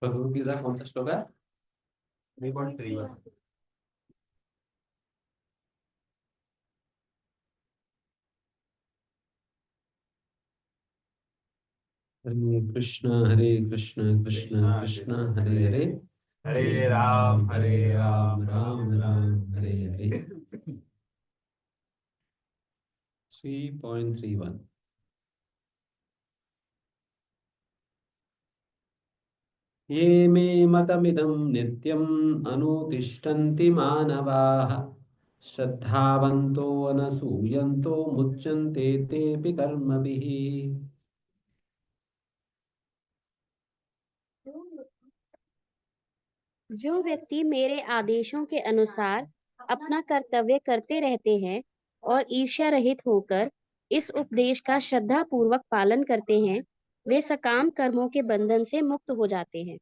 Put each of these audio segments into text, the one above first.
भगवद गीता कौन सा श्लोक है? 3.31। हरे कृष्ण कृष्ण कृष्ण हरे हरे, हरे राम राम राम हरे हरे। 3.31। ये मे मतमिदं नित्यम् अनुतिष्ठन्ति मानवाः श्रद्धावन्तो अनसूयन्तो मुच्यन्ते तेऽपि कर्मभिः। जो व्यक्ति मेरे आदेशों के अनुसार अपना कर्तव्य करते रहते हैं और ईर्ष्या रहित होकर इस उपदेश का श्रद्धा पूर्वक पालन करते हैं, वे सकाम कर्मों के बंधन से मुक्त हो जाते हैं।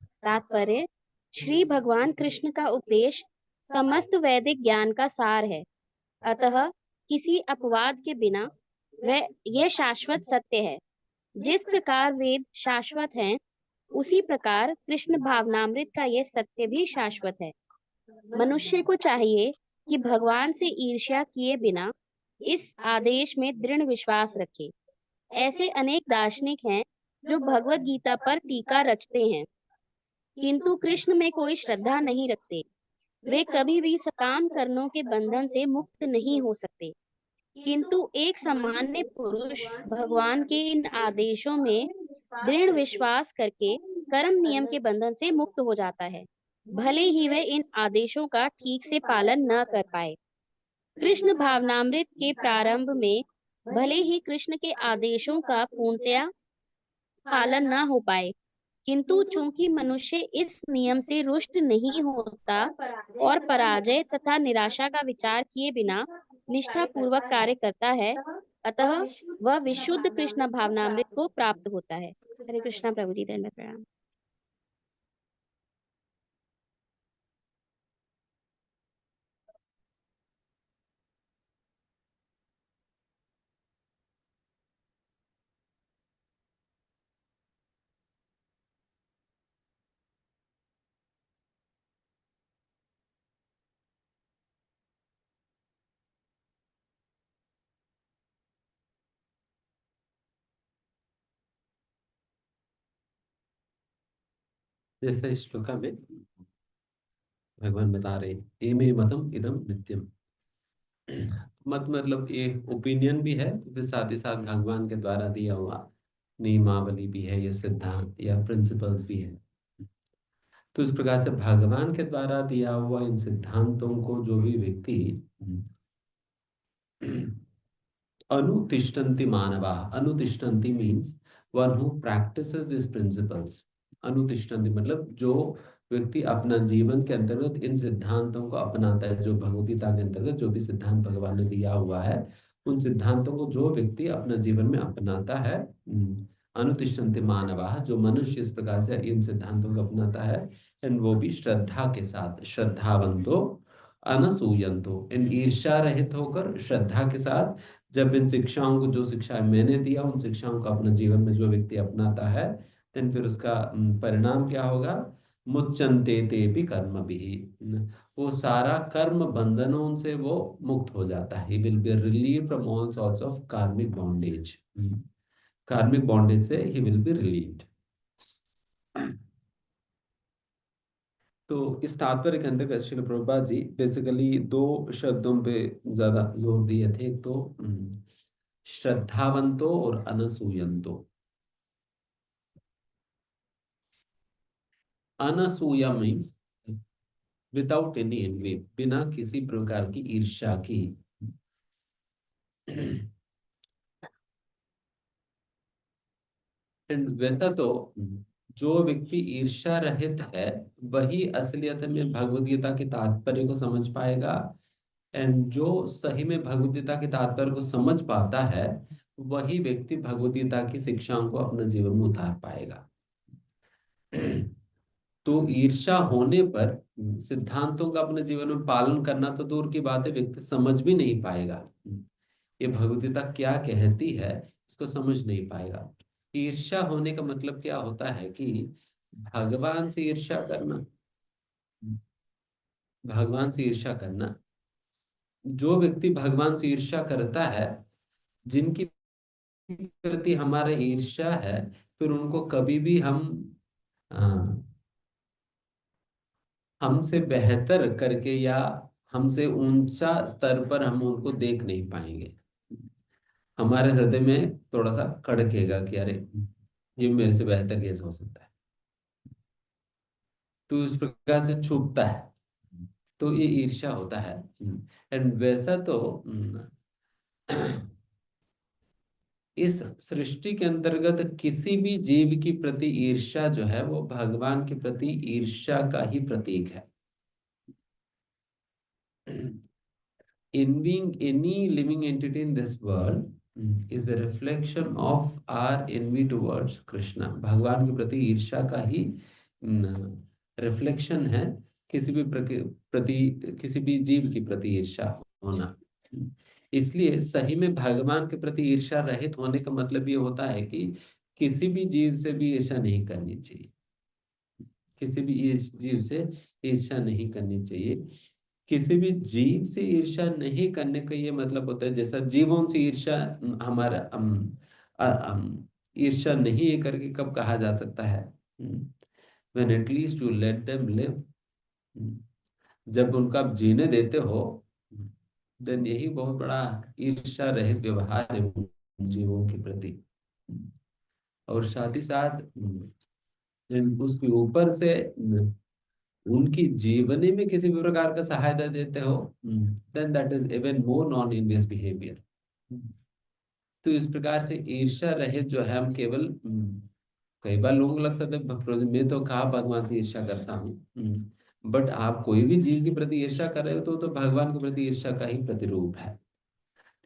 तात्पर्य: श्री भगवान कृष्ण का उपदेश समस्त वैदिक ज्ञान का सार है, अतः किसी अपवाद के बिना वह यह शाश्वत सत्य है। जिस प्रकार वेद शाश्वत हैं, उसी प्रकार कृष्ण भावनामृत का यह सत्य भी शाश्वत है। मनुष्य को चाहिए कि भगवान से ईर्ष्या किए बिना इस आदेश में दृढ़ विश्वास रखे। ऐसे अनेक दार्शनिक हैं जो भगवत गीता पर टीका रचते हैं, किंतु कृष्ण में कोई श्रद्धा नहीं रखते। वे कभी भी सकाम कर्मों के बंधन से मुक्त नहीं हो सकते। किंतु एक सामान्य पुरुष भगवान के इन आदेशों में दृढ़ विश्वास करके कर्म नियम के बंधन से मुक्त हो जाता है, भले ही वह इन आदेशों का ठीक से पालन न कर पाए। कृष्ण भावनामृत के प्रारंभ में भले ही कृष्ण के आदेशों का पूर्णतया पालन न हो पाए, किंतु चूंकि मनुष्य इस नियम से रुष्ट नहीं होता और पराजय तथा निराशा का विचार किए बिना निष्ठा पूर्वक कार्य करता है, अतः वह विशुद्ध कृष्ण भावनामृत को प्राप्त होता है। हरे कृष्णा प्रभु जी, दंडवत प्रणाम। जैसे इस श्लोका में भगवान बता रहे हैं, एमे मतम इदम नित्यम। मत मतलब ये ओपिनियन भी है, फिर साथ ही साथ भगवान के द्वारा दिया हुआ नियमावली भी है, ये सिद्धांत या प्रिंसिपल्स भी है। तो इस प्रकार से भगवान के द्वारा दिया हुआ इन सिद्धांतों को जो भी व्यक्ति अनुतिष्ठन्ति मानवा, अनुतिष्ठन्ति means one who practices this principles. अनुतिष्ठन्ति मतलब जो व्यक्ति अपना जीवन के अंतर्गत इन सिद्धांतों को अपनाता है, जो भगवदगीता के अंतर्गत जो भी सिद्धांत भगवान ने दिया हुआ है, उन सिद्धांतों को जो व्यक्ति अपना जीवन में अपनाता है, अनुतिष्ठन्ति मानवा, जो मनुष्य इस प्रकार से इन सिद्धांतों को अपनाता है, एंड वो भी श्रद्धा के साथ, श्रद्धावंतो अनसूयंतो, इन ईर्ष्या रहित होकर श्रद्धा के साथ, जब इन शिक्षाओं को, जो शिक्षा मैंने दिया, उन शिक्षाओं को अपने जीवन में जो व्यक्ति अपनाता है, देन फिर उसका परिणाम क्या होगा? मुच्यन्ते ते भी कर्म भी, वो सारा कर्म बंधनों से वो मुक्त हो जाता है। He will be relieved from all sorts of karmic bondage. Karmic bondage से he will be relieved. तो इस तात्पर्य के अंतर्गत श्रील प्रभुपाद जी बेसिकली दो शब्दों पे ज्यादा जोर दिए थे। एक तो श्रद्धावंतो और अनसूयंतो। अनसूया मीन्स विदाउट एनी एनवी, बिना किसी प्रकार की ईर्ष्या की। एंड वैसा तो जो व्यक्ति ईर्ष्या रहित है, वही असलियत में भगवद गीता के तात्पर्य को समझ पाएगा। एंड जो सही में भगवद गीता के तात्पर्य को समझ पाता है, वही व्यक्ति भगवद गीता की शिक्षाओं को अपने जीवन में उतार पाएगा। तो ईर्ष्या होने पर सिद्धांतों का अपने जीवन में पालन करना तो दूर की बात है, व्यक्ति समझ भी नहीं पाएगा ये भगवद गीता क्या कहती है, इसको समझ नहीं पाएगा। ईर्ष्या होने का मतलब क्या होता है कि भगवान से ईर्ष्या करना, भगवान से ईर्ष्या करना, जो व्यक्ति भगवान से ईर्ष्या करता है, जिनकी प्रति हमारा ईर्ष्या है, फिर उनको कभी भी हम अ, हमसे बेहतर करके या हमसे ऊंचा स्तर पर हम उनको देख नहीं पाएंगे। हमारे हृदय में थोड़ा सा खड़केगा कि अरे, ये मेरे से बेहतर कैसे हो सकता है, तो इस प्रकार से छुपता है। तो ये ईर्ष्या होता है। एंड वैसा तो इस सृष्टि के अंतर्गत किसी भी जीव की प्रति ईर्ष्या जो है वो भगवान के प्रति ईर्ष्या का ही प्रतीक है। Envying any living entity in this world is a reflection of our envy towards Krishna. भगवान के प्रति ईर्ष्या का ही रिफ्लेक्शन है किसी भी प्रति किसी भी जीव की प्रति ईर्ष्या होना। इसलिए सही में भगवान के प्रति ईर्ष्या रहित होने का मतलब ये होता है कि किसी भी जीव से भी ईर्ष्या नहीं करनी चाहिए, किसी भी जीव से ईर्ष्या नहीं करनी चाहिए। किसी भी जीव से ईर्ष्या नहीं करने का ये मतलब होता है, जैसा जीवों से ईर्ष्या हमारा ईर्ष्या नहीं है करके कब कहा जा सकता है? When at least you let them live, जब उनका आप जीने देते हो, देन यही बहुत बड़ा ईर्ष्या रहित व्यवहार है उन जीवों के प्रति। और साथ ही साथ उसके ऊपर से उनकी जीवनी में किसी भी प्रकार का सहायता देते हो, then that is even more non envious behaviour. तो इस प्रकार से ईर्ष्या रहित जो है हम केवल कई बार लोगों को लग सकता है मैं तो कहा भगवान से ईर्ष्या करता हूँ, बट आप कोई भी जीव के प्रति ईर्ष्या कर रहे हो तो भगवान के प्रति ईर्ष्या का ही प्रतिरूप है।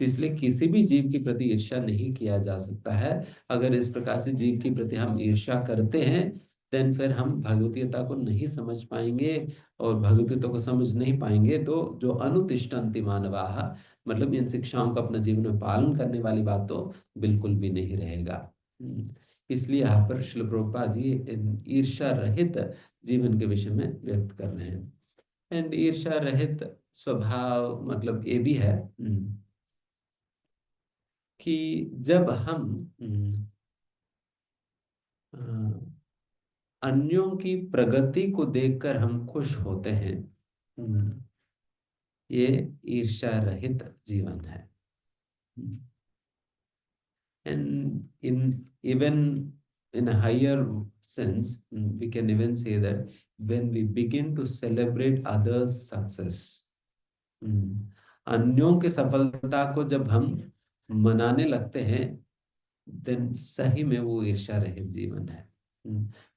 तो इसलिए किसी भी जीव के प्रति ईर्ष्या नहीं किया जा सकता है। अगर इस प्रकार से जीव के प्रति हम ईर्ष्या करते हैं, देन फिर हम भगवतीयता को नहीं समझ पाएंगे, और भगवतीयता को समझ नहीं पाएंगे तो जो अनुतिष्ठन्ति मानवाः, मतलब इन शिक्षाओं का अपने जीवन में पालन करने वाली बात तो बिल्कुल भी नहीं रहेगा। इसलिए यहाँ पर श्रील प्रभुपाद जी ईर्ष्या रहित जीवन के विषय में व्यक्त कर रहे हैं। एंड ईर्ष्या रहित स्वभाव मतलब ये भी है कि जब हम अन्यों की प्रगति को देखकर हम खुश होते हैं, ये ईर्ष्या रहित जीवन है। And in even in a higher sense, we can even say that when we begin to celebrate others' success, अन्यों की सफलता को जब हम मनाने लगते हैं, देन सही में वो ईर्ष्या रहित जीवन है।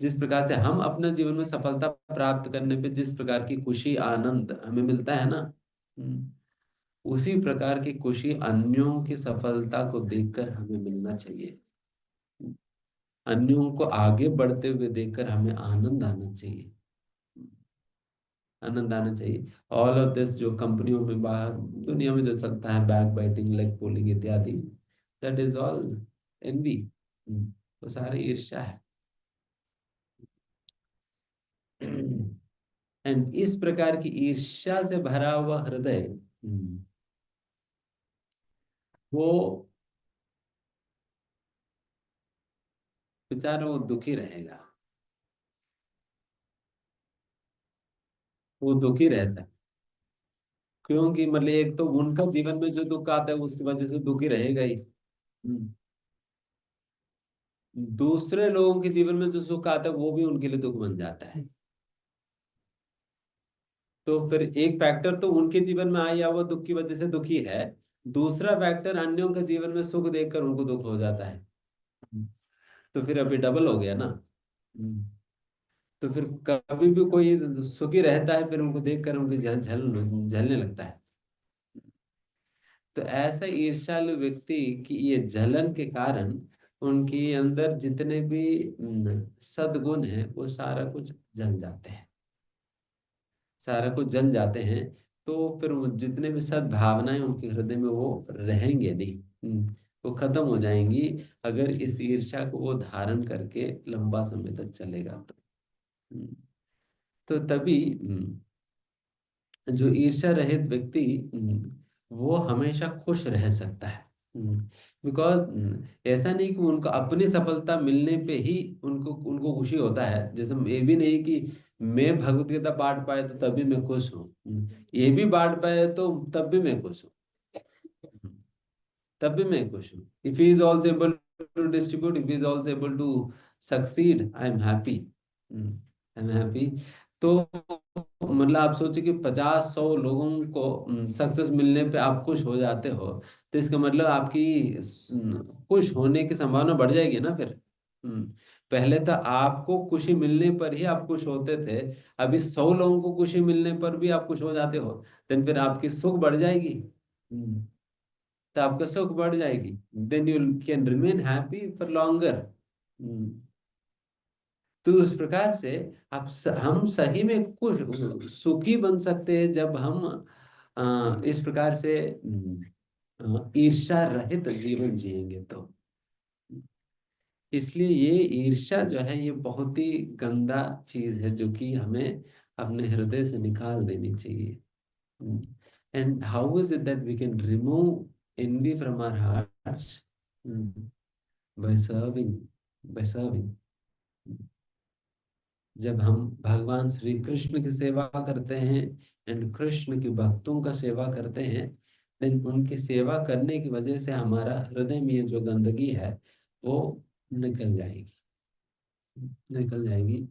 जिस प्रकार से हम अपने जीवन में सफलता प्राप्त करने पे जिस प्रकार की खुशी आनंद हमें मिलता है ना, उसी प्रकार की खुशी अन्यों की सफलता को देखकर हमें मिलना चाहिए। अन्यों को आगे बढ़ते हुए देखकर हमें आनंद आना चाहिए, आनंद आना चाहिए। ऑल ऑफ दिस जो कंपनियों में बाहर दुनिया में जो चलता है, बैक बाइटिंग, लेग पुलिंग इत्यादि, दैट इज ऑल एनवी, तो सारी ईर्ष्या है। एंड इस प्रकार की ईर्ष्या से भरा हुआ हृदय वो बेचारा वो दुखी रहेगा, वो दुखी रहता है। क्योंकि मतलब एक तो उनका जीवन में जो दुख आता है उसकी वजह से दुखी रहेगा ही। दूसरे लोगों के जीवन में जो सुख आता है वो भी उनके लिए दुख बन जाता है। तो फिर एक फैक्टर तो उनके जीवन में आया हुआ दुख की वजह से दुखी है, दूसरा फैक्टर अन्यों के जीवन में सुख देखकर उनको दुख हो जाता है। तो फिर अभी डबल हो गया ना। तो फिर कभी भी कोई सुखी रहता है, फिर उनको देखकर उनकी झलने लगता है। तो ऐसा ईर्ष्यालु व्यक्ति की ये जलन के कारण उनके अंदर जितने भी सद्गुण है वो सारा कुछ जल जाते हैं, सारा कुछ जल जाते हैं। तो फिर वो जितने भी सद्भावनाएं उनके हृदय में वो रहेंगे नहीं, वो खत्म हो जाएंगी अगर इस ईर्ष्या को वो धारण करके लंबा समय तक चलेगा तो। तो तभी जो ईर्ष्या रहित व्यक्ति वो हमेशा खुश रह सकता है। बिकॉज ऐसा नहीं कि उनको अपनी सफलता मिलने पे ही उनको उनको खुशी होता है। जैसे ये भी नहीं कि मैं भगवत गीता पाठ पाए तो तभी मैं खुश हूँ, ये भी पाठ पाए तो तब भी मैं खुश हूँ, तब भी मैं खुश हूँ। If he is also able to distribute, if he is also able to succeed, I am happy, I am happy. तो मतलब आप सोचिए कि 50-100 लोगों को सक्सेस मिलने पे आप खुश हो जाते हो, तो इसका मतलब आपकी खुश होने की संभावना बढ़ जाएगी ना फिर। पहले तो आपको खुशी मिलने पर ही आप खुश होते थे, अभी 100 लोगों को खुशी मिलने पर भी आप खुश हो जाते हो, देन फिर आपकी सुख बढ़ जाएगी। तो आपका सुख बढ़ जाएगी, then you can remain happy for longer. तो उस प्रकार से हम सही में कुछ सुखी बन सकते हैं जब हम इस प्रकार से ईर्ष्या रहित जीवन जिएंगे। तो इसलिए ये ईर्ष्या जो है ये बहुत ही गंदा चीज है जो कि हमें अपने हृदय से निकाल देनी चाहिए। And how is it that we can remove envy from our hearts? By serving, by serving. जब हम भगवान श्री कृष्ण की सेवा करते हैं एंड कृष्ण के भक्तों का सेवा करते हैं, देन उनकी सेवा करने की वजह से हमारा हृदय में ये जो गंदगी है वो निकल जाएगी, निकल जाएगी।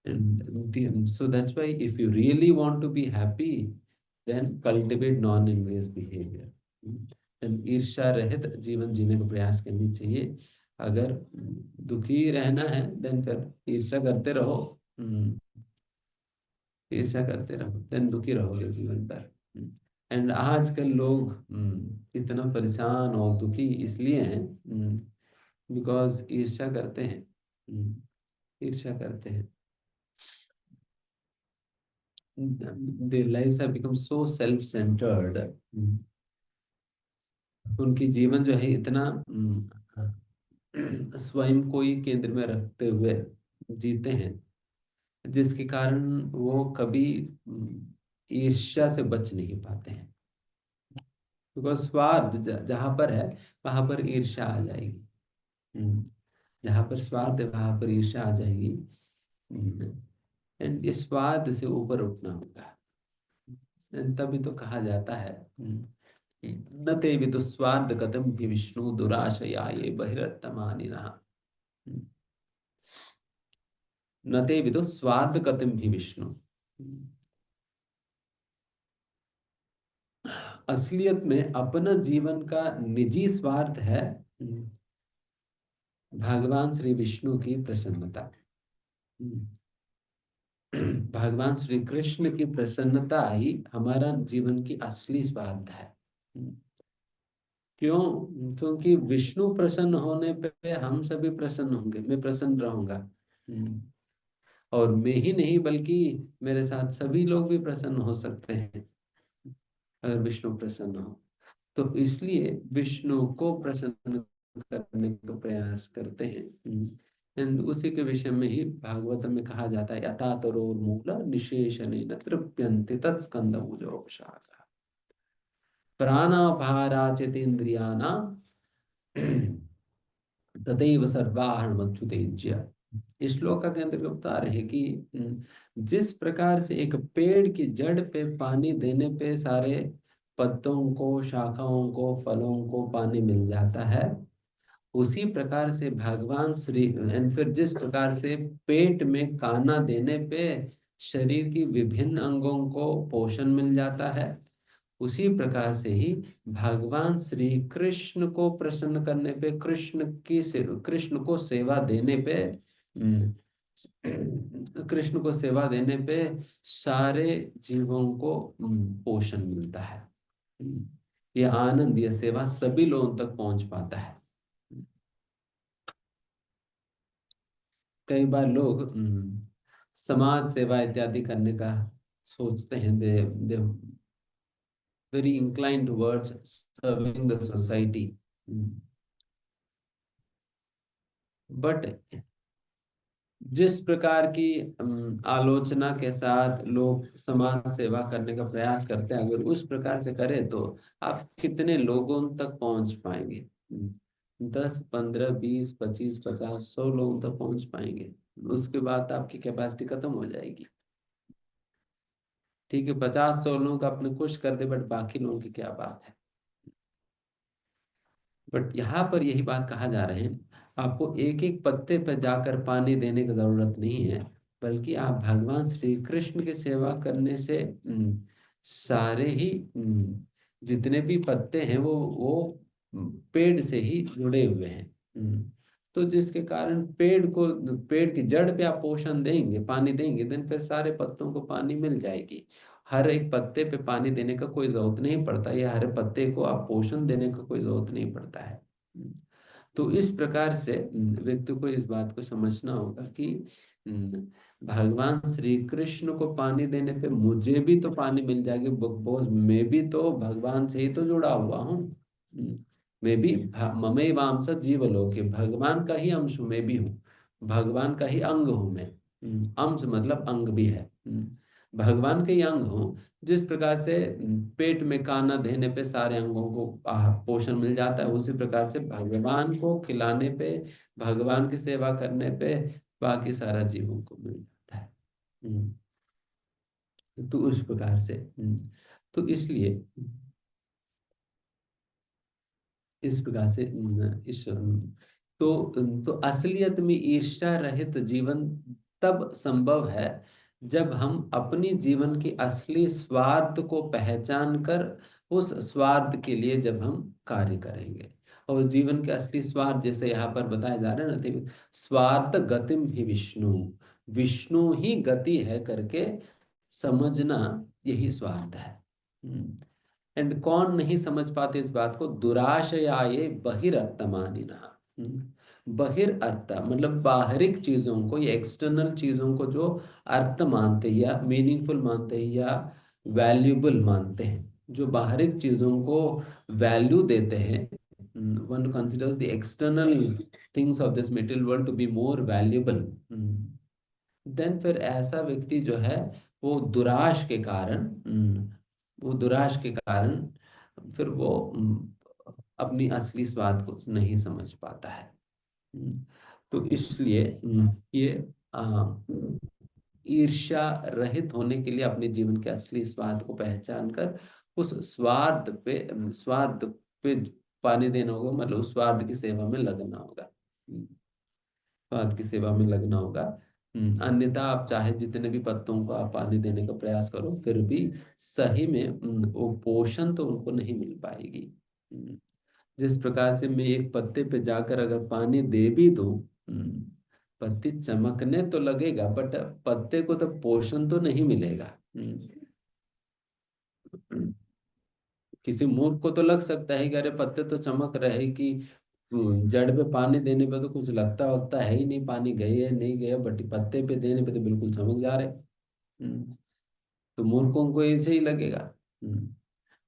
And so that's why if you really want to be happy, then cultivate non-envious behavior. Then ईर्ष्या रहित जीवन जीने का प्रयास करनी चाहिए। अगर दुखी रहना है देन फिर ईर्ष्या करते रहो, ईर्ष्या करते रहो, देन दुखी रहोगे जीवन पर। एंड आजकल लोग इतना परेशान और दुखी इसलिए हैं बिकॉज ईर्ष्या करते हैं, ईर्ष्या करते हैं। Their lives have become so self-centered. उनकी जीवन जो है इतना स्वयं को ही केंद्र में रखते हुए जीते हैं, जिसके कारण वो कभी ईर्ष्या से बच नहीं पाते हैं। बिकॉज स्वार्थ जहां पर है वहां पर ईर्ष्या आ जाएगी, जहां पर स्वार्थ है वहां पर ईर्ष्या आ जाएगी। एंड इस स्वार्थ से ऊपर उठना होगा। तभी तो कहा जाता है न ते विदुस्वार्थ गतम भी विष्णु दुराशया ये बहिरत्तमानिनः। न ते विदुस्वार्थ गतम भी विष्णु। असलियत में अपना जीवन का निजी स्वार्थ है भगवान श्री विष्णु की प्रसन्नता। भगवान श्री कृष्ण की प्रसन्नता ही हमारा जीवन की असली स्वार्थ है। क्यों? क्योंकि विष्णु प्रसन्न होने पे हम सभी प्रसन्न होंगे, मैं प्रसन्न रहूंगा। और मैं ही नहीं बल्कि मेरे साथ सभी लोग भी प्रसन्न हो सकते हैं अगर विष्णु प्रसन्न हो। तो इसलिए विष्णु को प्रसन्न करने का प्रयास करते हैं। एंड उसी के विषय में ही भागवत में कहा जाता है यथा तरोर्मूल निशेषणेन तृप्यन्ते तत्स्कन्धभुजो शाखा प्राणाभाराचितेन्द्रियाणां तदैव सर्वाहर्मच्युतेज्य। इस श्लोक का केंद्र बता रहे कि जिस प्रकार से एक पेड़ की जड़ पे पानी देने पे सारे पत्तों को, शाखाओं को, फलों को पानी मिल जाता है, उसी प्रकार से भगवान श्री एंड फिर जिस प्रकार से पेट में खाना देने पे शरीर की विभिन्न अंगों को पोषण मिल जाता है, उसी प्रकार से ही भगवान श्री कृष्ण को प्रसन्न करने पे, कृष्ण को सेवा देने पे, कृष्ण को सेवा देने पे सारे जीवों को पोषण मिलता है। ये आनंद, ये सेवा सभी लोगों तक पहुंच पाता है। कई बार लोग समाज सेवा इत्यादि करने का सोचते हैं, दे very inclined towards serving the society. But जिस प्रकार की आलोचना के साथ लोग समाज सेवा करने का प्रयास करते हैं, अगर उस प्रकार से करें तो आप कितने लोगों तक पहुंच पाएंगे? 10, 15, 20, 25, 50, 100 लोगों तक पहुंच पाएंगे। उसके बाद आपकी कैपेसिटी खत्म हो जाएगी। ठीक है, 50, 100 लोगों का अपने खुश कर दे, बट बाकी लोगों की क्या बात है? बट यहाँ पर यही बात कहा जा रहे हैं, आपको एक एक पत्ते पर जाकर पानी देने की जरूरत नहीं है, बल्कि आप भगवान श्री कृष्ण की सेवा करने से सारे ही जितने भी पत्ते हैं वो पेड़ से ही जुड़े हुए हैं। तो जिसके कारण पेड़ की जड़ पे आप पोषण देंगे, पानी देंगे, देन फिर सारे पत्तों को पानी मिल जाएगी। हर एक पत्ते पे पानी देने का कोई जरूरत नहीं पड़ता, या हर पत्ते को आप पोषण देने का कोई जरूरत नहीं पड़ता है। तो इस प्रकार से व्यक्ति को इस बात को समझना होगा कि भगवान श्री कृष्ण को पानी देने पे मुझे भी तो पानी मिल जाएगी, बिकॉज मैं भी तो भगवान से ही तो जुड़ा हुआ हूँ। मैं भी ममे वांस जीवलोके, भगवान का ही अंश हूँ, मैं भी हूँ, भगवान का ही अंग हूँ मैं। अंश मतलब अंग भी है। भगवान के ही अंग हूँ। जिस प्रकार से पेट में खाना देने पे सारे अंगों को पोषण मिल जाता है, उसी प्रकार से भगवान को खिलाने पे, भगवान की सेवा करने पे बाकी सारा जीवों को मिल जाता है। तो उस प्रकार से तो इसलिए इस प्रकार से इस तो असलियत में ईर्ष्या रहित जीवन तब संभव है जब हम अपनी जीवन की असली स्वार्थ को पहचान कर उस स्वार्थ के लिए जब हम कार्य करेंगे। और जीवन के असली स्वार्थ जैसे यहाँ पर बताया जा रहा है ना, तो स्वार्थ गतिम ही विष्णु, विष्णु ही गति है करके समझना, यही स्वार्थ है। एंड कौन नहीं समझ पाते इस बात को? दुराशयाये बहिरर्थमानिनः। बहिर्थ मतलब बाहरिक चीजों को या एक्सटर्नल चीजों को जो अर्थ मानते हैं या मीनिंगफुल मानते हैं या वैल्यूबल मानते हैं, जो बाहरिक चीजों को वैल्यू देते हैं, one considers the external things of this material world to be more valuable, then फिर ऐसा व्यक्ति जो है वो दुराश के कारण वो दुराश के कारण फिर वो अपनी असली स्वाद को नहीं समझ पाता है। तो इसलिए ये ईर्ष्या रहित होने के लिए अपने जीवन के असली स्वाद को पहचान कर उस स्वाद पे पानी देना होगा, मतलब उस स्वाद की सेवा में लगना होगा। स्वाद की सेवा में लगना होगा। अन्यथा आप चाहे जितने भी पत्तों को आप पानी देने का प्रयास करो, फिर भी सही में वो पोषण तो उनको नहीं मिल पाएगी। जिस प्रकार से मैं एक पत्ते पे जाकर अगर पानी दे भी दूं, पत्ती चमकने तो लगेगा, बट पत्ते को तो पोषण तो नहीं मिलेगा। किसी मूर्ख को तो लग सकता है कि अरे पत्ते तो चमक रहे, कि जड़ पे पानी देने पे तो कुछ लगता वगता है ही नहीं, पानी गए है नहीं गया, बट पत्ते पे देने पे तो बिल्कुल चमक जा रहे। तो मूर्खों को ऐसे ही लगेगा।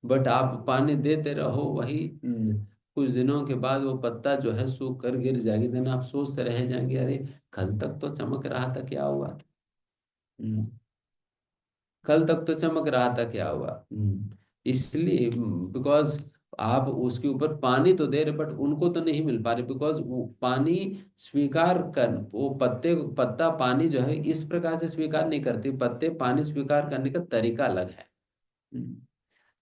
बट आप पानी देते रहो, वही कुछ दिनों के बाद वो पत्ता जो है सूख कर गिर जाएगी, देन आप सोचते रह जाएंगे अरे कल तक तो चमक रहा था, क्या हुआ? हम्म, कल तक तो चमक रहा था, क्या हुआ? इसलिए बिकॉज आप उसके ऊपर पानी तो दे रहे, बट उनको तो नहीं मिल पा रहे, बिकॉज वो पानी स्वीकार कर, वो पत्ता पानी जो है इस प्रकार से स्वीकार नहीं करती, पत्ते पानी स्वीकार करने का तरीका अलग है।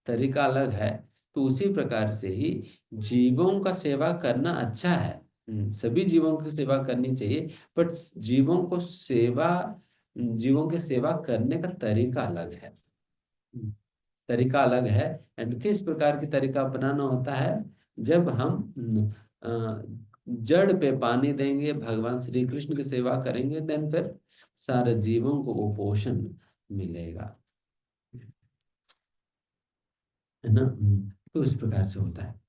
तरीका अलग है। तो उसी प्रकार से ही जीवों का सेवा करना अच्छा है। सभी जीवों की सेवा करनी चाहिए, बट जीवों की सेवा करने का तरीका अलग है। तरीका अलग है। एंड किस प्रकार की तरीका अपनाना होता है? जब हम जड़ पे पानी देंगे, भगवान श्री कृष्ण की सेवा करेंगे, देन फिर सारे जीवों को वो पोषण मिलेगा, है ना। तो इस प्रकार से होता है।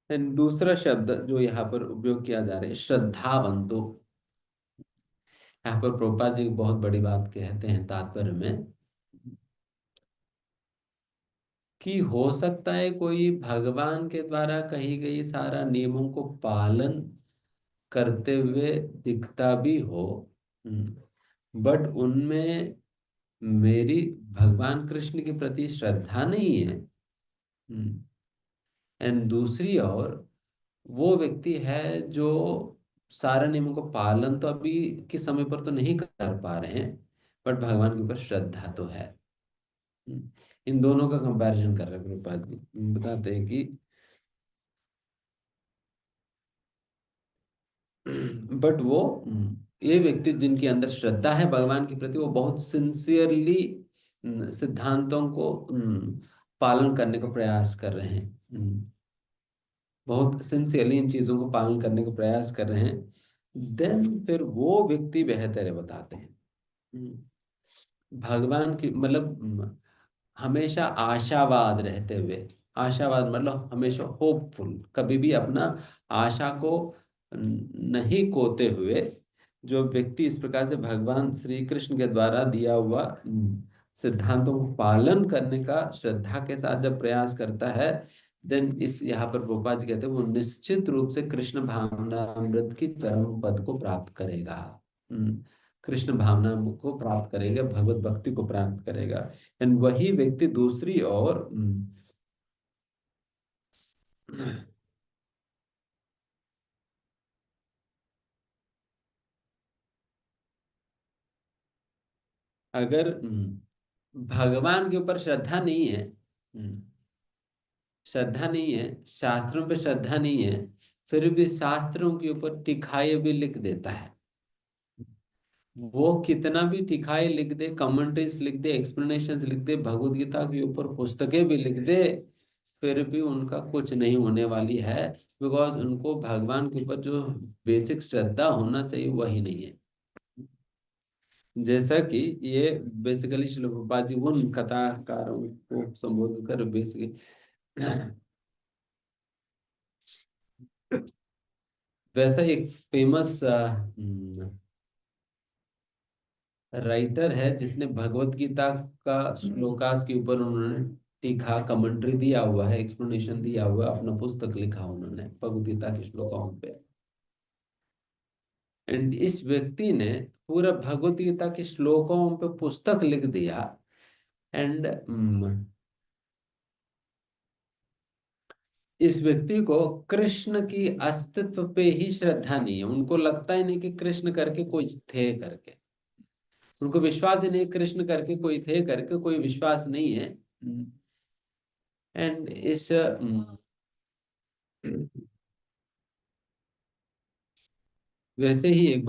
एंड दूसरा शब्द जो यहाँ पर उपयोग किया जा रहा है, श्रद्धावंतो। यहाँ पर प्रभुपाद जी बहुत बड़ी बात कहते हैं तात्पर्य में, कि हो सकता है कोई भगवान के द्वारा कही गई सारा नियमों को पालन करते हुए दिखता भी हो, बट उनमें मेरी भगवान कृष्ण के प्रति श्रद्धा नहीं है। एंड दूसरी ओर वो व्यक्ति है जो सारे नियमों का पालन तो अभी के समय पर तो नहीं कर पा रहे हैं, बट भगवान के ऊपर श्रद्धा तो है। इन दोनों का कंपैरिजन कर रहे हैं प्रभुपाद जी, बताते हैं कि बट वो ये व्यक्ति जिनके अंदर श्रद्धा है भगवान के प्रति, वो बहुत सिंसियरली सिद्धांतों को पालन करने का प्रयास कर रहे हैं। बहुत सिंसियरली इन चीजों को पालन करने का प्रयास कर रहे हैं, देन फिर वो व्यक्ति बेहतर है, बताते हैं। भगवान की मतलब हमेशा आशावाद रहते हुए, आशावाद मतलब हमेशा होपफुल, कभी भी अपना आशा को नहीं खोते हुए जो व्यक्ति इस प्रकार से भगवान श्री कृष्ण के द्वारा दिया हुआ सिद्धांतों को पालन करने का श्रद्धा के साथ जब प्रयास करता है, देन इस यहाँ पर गोपा जी कहते हैं वो निश्चित रूप से कृष्ण भावना अमृत की चरम पद को प्राप्त करेगा। कृष्ण भावना को प्राप्त करेगा, भगवत भक्ति को प्राप्त करेगा। एंड वही व्यक्ति दूसरी ओर अगर भगवान के ऊपर श्रद्धा नहीं है, श्रद्धा नहीं है, शास्त्रों पे श्रद्धा नहीं है, फिर भी शास्त्रों के ऊपर टिकाए भी लिख देता है, वो कितना भी टिकाए लिख दे, कमेंट्रीज लिख दे, एक्सप्लेनेशंस लिख दे, भगवत गीता के ऊपर पुस्तकें भी लिख दे, फिर भी उनका कुछ नहीं होने वाली है, बिकॉज उनको भगवान के ऊपर जो बेसिक श्रद्धा होना चाहिए वही नहीं है। जैसा कि ये बेसिकली श्रील प्रभुपाद जी उन कथाकारों को संबोधित कर बेसिकली वैसा एक फेमस राइटर है जिसने भगवत गीता का श्लोकास के ऊपर उन्होंने टीका कमेंट्री दिया हुआ है, एक्सप्लेनेशन दिया हुआ है, अपना पुस्तक लिखा उन्होंने भगवत गीता के श्लोकों पे। एंड इस व्यक्ति ने पूरा भगवत गीता के श्लोकों पे पुस्तक लिख दिया। एंड इस व्यक्ति को कृष्ण की अस्तित्व पे ही श्रद्धा नहीं है, उनको लगता ही नहीं कि कृष्ण करके कोई थे करके, उनको विश्वास ही नहीं कृष्ण करके कोई थे करके, कोई विश्वास नहीं है। एंड इस वैसे ही एक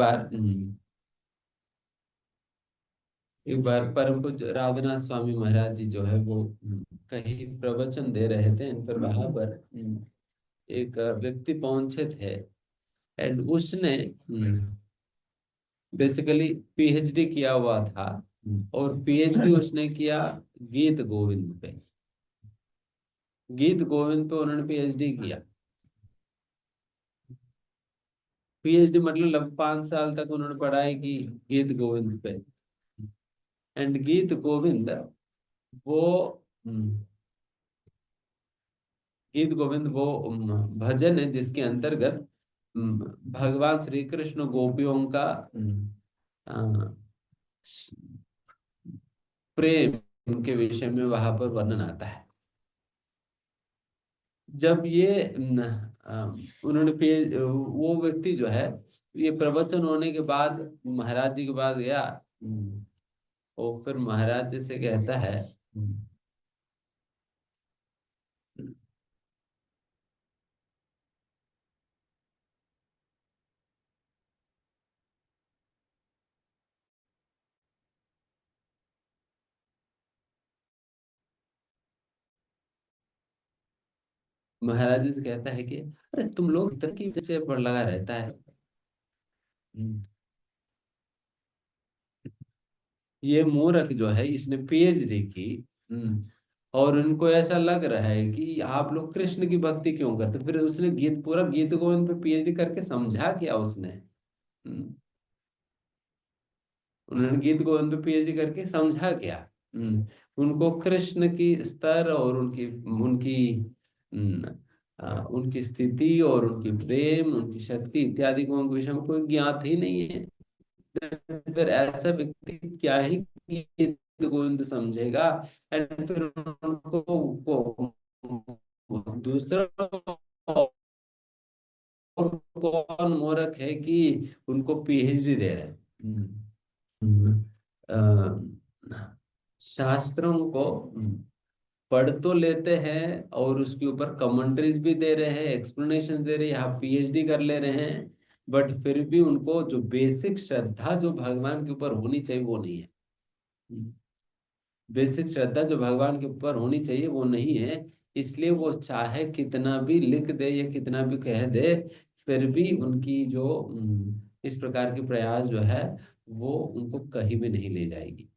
बार परम पूज्य राघुनाथ स्वामी महाराज जी जो है वो कहीं प्रवचन दे रहे थे, इन पर वहां पर एक व्यक्ति पहुंचे थे। एंड उसने बेसिकली पीएचडी किया हुआ था, और पीएचडी उसने किया गीत गोविंद पे, गीत गोविंद पे उन्होंने पीएचडी किया। पीएचडी मतलब लगभग 5 साल तक उन्होंने पढ़ाई की गीत गोविंद पे। एंड गीत गोविंद वो गीत गोविंद वो भजन है जिसके अंतर्गत भगवान श्री कृष्ण गोपियों का अ, प्रेम के विषय में वहां पर वर्णन आता है। जब ये उन्होंने वो व्यक्ति जो है ये प्रवचन होने के बाद महाराज जी के पास गया, और फिर महाराज जी से कहता है महाराज जी से कहता है कि अरे तुम लोग इतना की से पर लगा रहता है। हम्म, ये मूर्ख जो है इसने पीएचडी की, और उनको ऐसा लग रहा है कि आप लोग कृष्ण की भक्ति क्यों करते, फिर उसने पूरा गीत गोविंद पे पीएचडी करके समझा क्या उसने। हम्म, उन्होंने गीत गोविंद पे पीएचडी करके समझा क्या। उनको कृष्ण की स्तर और उनकी उनकी उनकी स्थिति और उनकी प्रेम, उनकी शक्ति इत्यादि को उनके विषय में कोई ज्ञात ही नहीं है। फिर ऐसा व्यक्ति क्या ही गीत गोविंद समझेगा। एंड फिर उनको दूसरा और कौन मूर्ख है कि उनको पीएचडी दे रहे हैं। शास्त्रों को पढ़ तो लेते हैं और उसके ऊपर कमेंट्रीज भी दे रहे हैं, एक्सप्लेनेशन दे रहे हैं, यहाँ पीएचडी कर ले रहे हैं, बट फिर भी उनको जो बेसिक श्रद्धा जो भगवान के ऊपर होनी चाहिए वो नहीं है। बेसिक श्रद्धा जो भगवान के ऊपर होनी चाहिए वो नहीं है। इसलिए वो चाहे कितना भी लिख दे या कितना भी कह दे, फिर भी उनकी जो इस प्रकार की प्रयास जो है वो उनको कहीं भी नहीं ले जाएगी।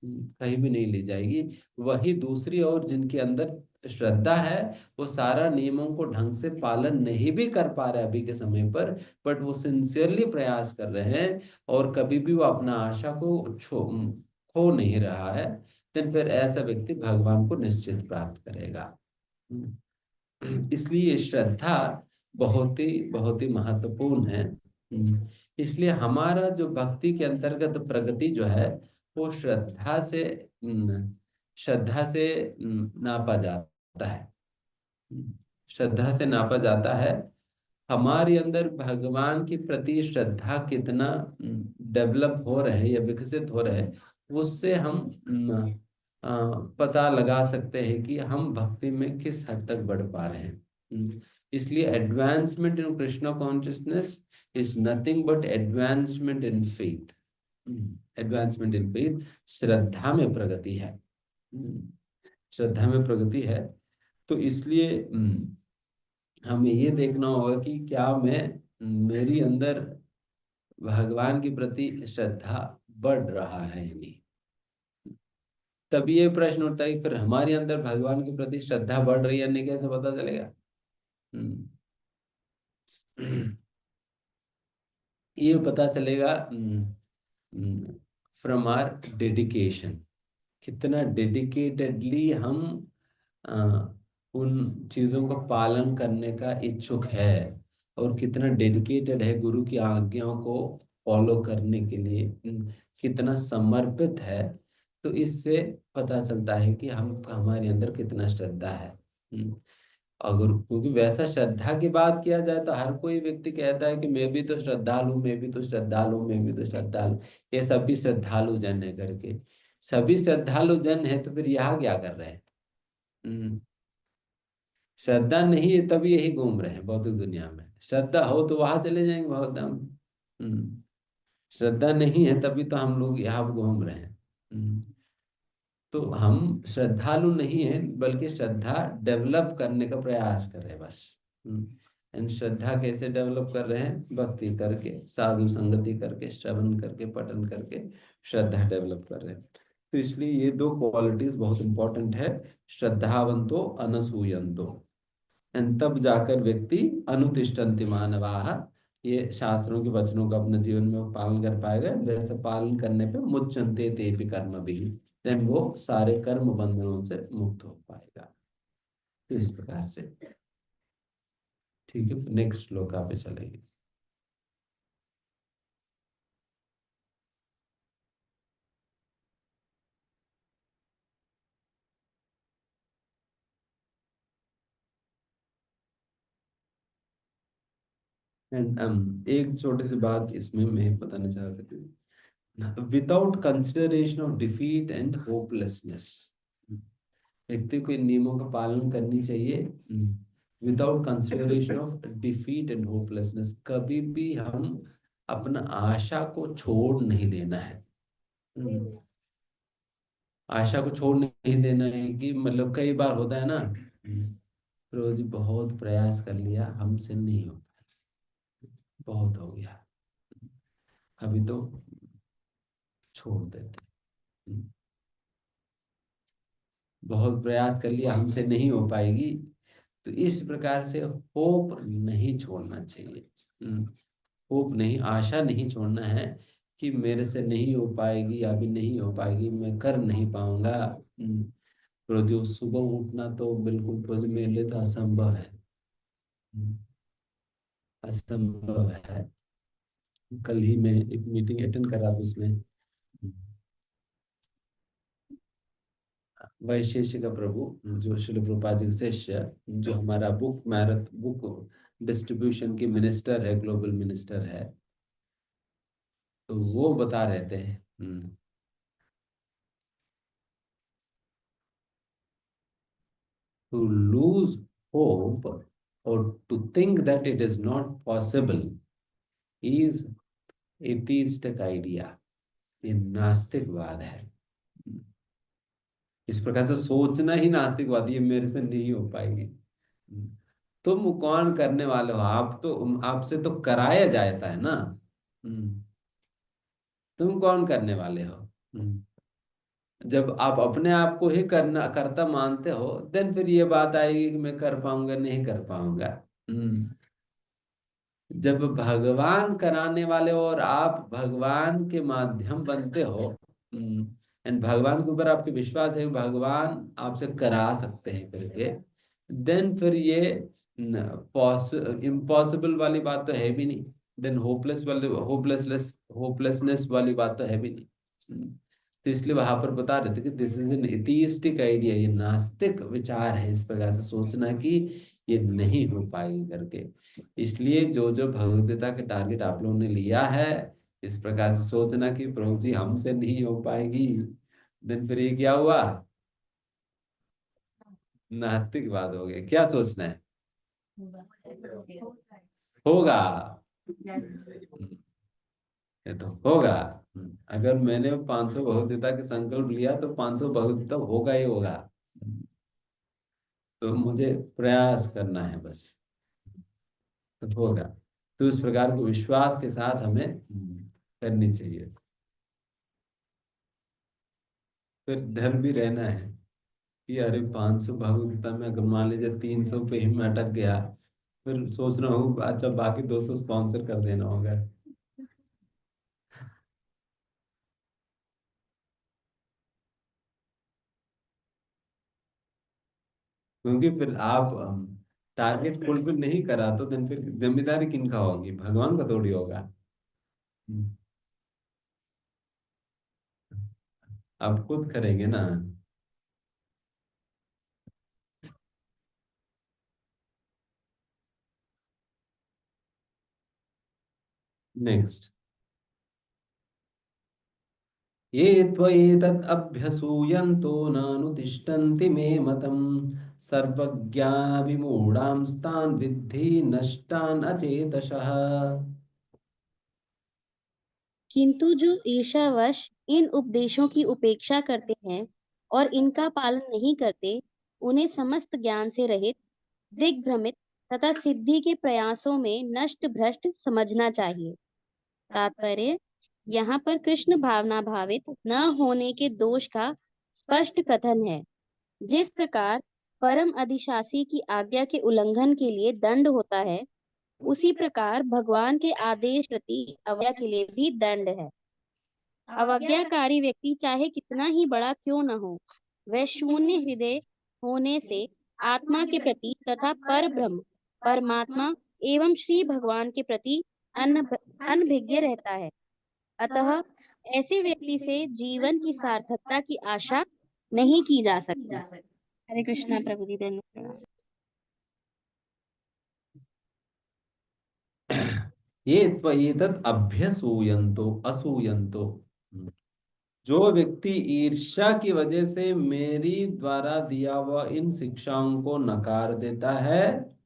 कहीं भी नहीं ले जाएगी। वही दूसरी ओर जिनके अंदर श्रद्धा है, वो सारा नियमों को ढंग से पालन नहीं भी कर पा रहे अभी के समय पर, बट वो सिंसियरली प्रयास कर रहे हैं और कभी भी वो अपना आशा को खो नहीं रहा है, तो फिर ऐसा व्यक्ति भगवान को निश्चित प्राप्त करेगा। इसलिए श्रद्धा बहुत ही महत्वपूर्ण है। इसलिए हमारा जो भक्ति के अंतर्गत प्रगति जो है वो श्रद्धा से नापा जाता है। श्रद्धा से नापा जाता है। हमारे अंदर भगवान के प्रति श्रद्धा कितना डेवलप हो रहे हैं या विकसित हो रहे हैं, उससे हम पता लगा सकते हैं कि हम भक्ति में किस हद तक बढ़ पा रहे हैं। इसलिए advancement in Krishna consciousness is nothing but advancement in faith. Advancement in faith, श्रद्धा में प्रगति है। श्रद्धा में प्रगति है। तो इसलिए हमें ये देखना होगा कि क्या मेरी अंदर भगवान के प्रति श्रद्धा बढ़ रहा है या नहीं। तब ये प्रश्न उठता है कि फिर हमारे अंदर भगवान के प्रति श्रद्धा बढ़ रही है या नहीं, कैसे पता चलेगा। ये पता चलेगा फ्रॉम आवर डेडिकेशन। कितना डेडिकेटेडली हम उन चीजों का पालन करने का इच्छुक है और कितना डेडिकेटेड है गुरु की आज्ञाओं को फॉलो करने के लिए, कितना समर्पित है। तो इससे पता चलता है कि हमारे अंदर कितना श्रद्धा है। अगर क्योंकि वैसा श्रद्धा की बात किया जाए तो हर कोई व्यक्ति कहता है कि मैं भी तो श्रद्धालु, मैं भी तो श्रद्धालु, मैं भी तो श्रद्धालु, ये सभी श्रद्धालु जन है करके। सभी श्रद्धालु जन है तो फिर यहाँ क्या कर रहे हैं। श्रद्धा नहीं है तभी यही घूम रहे हैं भौतिक दुनिया में। श्रद्धा हो तो वहां चले जाएंगे बहुत धाम। श्रद्धा नहीं है तभी तो हम लोग यहाँ घूम रहे हैं। तो हम श्रद्धालु नहीं है बल्कि श्रद्धा डेवलप करने का प्रयास कर रहे हैं बस। एंड श्रद्धा कैसे डेवलप कर रहे हैं? भक्ति करके, साधु संगति करके, श्रवण करके, पठन करके श्रद्धा डेवलप कर रहे हैं। तो इसलिए ये दो क्वालिटीज बहुत इंपॉर्टेंट है, श्रद्धावंतो अनसूयंतो। एंड तब जाकर व्यक्ति अनुतिष्ठन्ति मानवाः, ये शास्त्रों के वचनों का अपने जीवन में पालन कर पाएगा। वैसे पालन करने पे मुच्यन्ते तेपि कर्मभिः, देन वो सारे कर्म बंधनों से मुक्त हो पाएगा। तो इस प्रकार से ठीक है। नेक्स्ट श्लोका पे चलेंगे। एंड एक छोटी सी बात इसमें मैं बताना चाहता हूँ, without consideration of defeat and hopelessness, व्यक्ति को इन नियमों का पालन करनी चाहिए without consideration of defeat and hopelessness. कभी भी हम अपना आशा को छोड़ नहीं देना है। आशा को छोड़ नहीं देना है कि मतलब कई बार होता है ना, रोज बहुत प्रयास कर लिया, हमसे नहीं हो पाया, बहुत हो गया, अभी तो छोड़ देते। बहुत प्रयास कर लिया, हमसे नहीं हो पाएगी। तो इस प्रकार से होप नहीं छोड़ना चाहिए। होप नहीं, आशा नहीं छोड़ना है कि मेरे से नहीं हो पाएगी, अभी नहीं हो पाएगी, मैं कर नहीं पाऊंगा। जो सुबह उठना तो बिल्कुल मेरे लिए तो असंभव है। हम्म, असंभव है। कल ही मैं एक मीटिंग अटेंड कर रहा था, उसमें वैशेषिक प्रभु, जो श्रील प्रभुपाद जी के शिष्य, जो हमारा बुक डिस्ट्रीब्यूशन की मिनिस्टर है, ग्लोबल मिनिस्टर है, तो वो बता रहे थे टू लूज होप और to think that it is not possible is atheistic idea. ये नास्तिकवाद है। इस प्रकार से सोचना ही नास्तिकवादी, ये मेरे से नहीं हो पाएगी। तुम कौन करने वाले हो? आप तो, आपसे तो कराया जाता है ना। हम्म, तुम कौन करने वाले हो? जब आप अपने आप को ही करना करता मानते हो, देन फिर ये बात आएगी कि मैं कर पाऊंगा नहीं कर पाऊंगा। हम्म, जब भगवान कराने वाले हो और आप भगवान के माध्यम बनते हो, एंड भगवान के ऊपर आपके विश्वास है कि भगवान आपसे करा सकते हैं करके, देन फिर ये इम्पॉसिबल वाली बात तो है भी नहीं। देन होपलेसनेस वाली बात तो है भी नहीं। तो इसलिए वहां पर बता रहे थे कि this is an atheistic idea, ये नास्तिक विचार है इस प्रकार से सोचना कि ये नहीं हो पाएगी करके। इसलिए जो जो भगवदगीता के टारगेट आप लोगों ने लिया है, इस प्रकार से सोचना कि प्रभु जी हमसे नहीं हो पाएगी, देन फिर ये क्या हुआ? नास्तिकवाद हो गया। क्या सोचना है? होगा। ये तो होगा। अगर मैंने 500 भगवदगीता के संकल्प लिया तो 500 भगवदगीता होगा ही होगा। तो मुझे प्रयास करना है बस, तो होगा। तो इस प्रकार को विश्वास के साथ हमें करनी चाहिए। फिर डर भी रहना है कि अरे 500 भगवदगीता में अगर मान लीजिए 300 पे ही मैं अटक गया, फिर सोच रहा हूँ अच्छा बाकी 200 स्पॉन्सर कर देना होगा। क्योंकि फिर आप टारगेट फुलफिल नहीं करा तो दिन फिर जिम्मेदारी किनका होगी? भगवान का थोड़ी होगा। हम्म, आप खुद करेंगे ना। नेक्स्ट, ये त्वएतत् अभ्यसूयन्तो नानुतिष्ठन्ति मे मतम् सर्वज्ञानविमूढांस्तान् विद्धि नष्टान् अचेतसः। किंतु जो ईर्ष्यावश इन उपदेशों की उपेक्षा करते हैं और इनका पालन नहीं करते, उन्हें समस्त ज्ञान से रहित, दिग्भ्रमित तथा सिद्धि के प्रयासों में नष्ट भ्रष्ट समझना चाहिए। तात्पर्य, यहाँ पर कृष्ण भावना भावित न होने के दोष का स्पष्ट कथन है। जिस प्रकार परम अधिशासी की आज्ञा के उल्लंघन के लिए दंड होता है, उसी प्रकार भगवान के आदेश प्रति अवज्ञा के लिए भी दंड है। अवज्ञाकारी व्यक्ति चाहे कितना ही बड़ा क्यों न हो, वह शून्य हृदय होने से आत्मा के प्रति तथा पर ब्रह्म परमात्मा एवं श्री भगवान के प्रति अनभिज्ञ रहता है। अतः ऐसे व्यक्ति से जीवन की सार्थकता की आशा नहीं की जा सकती। हरे कृष्णा प्रभु जी धन्यवाद। ये त्वएतत् अभ्यसूयन्तो असूयन्तो, जो व्यक्ति ईर्ष्या की वजह से मेरी द्वारा दिया हुआ इन शिक्षाओं को नकार देता है,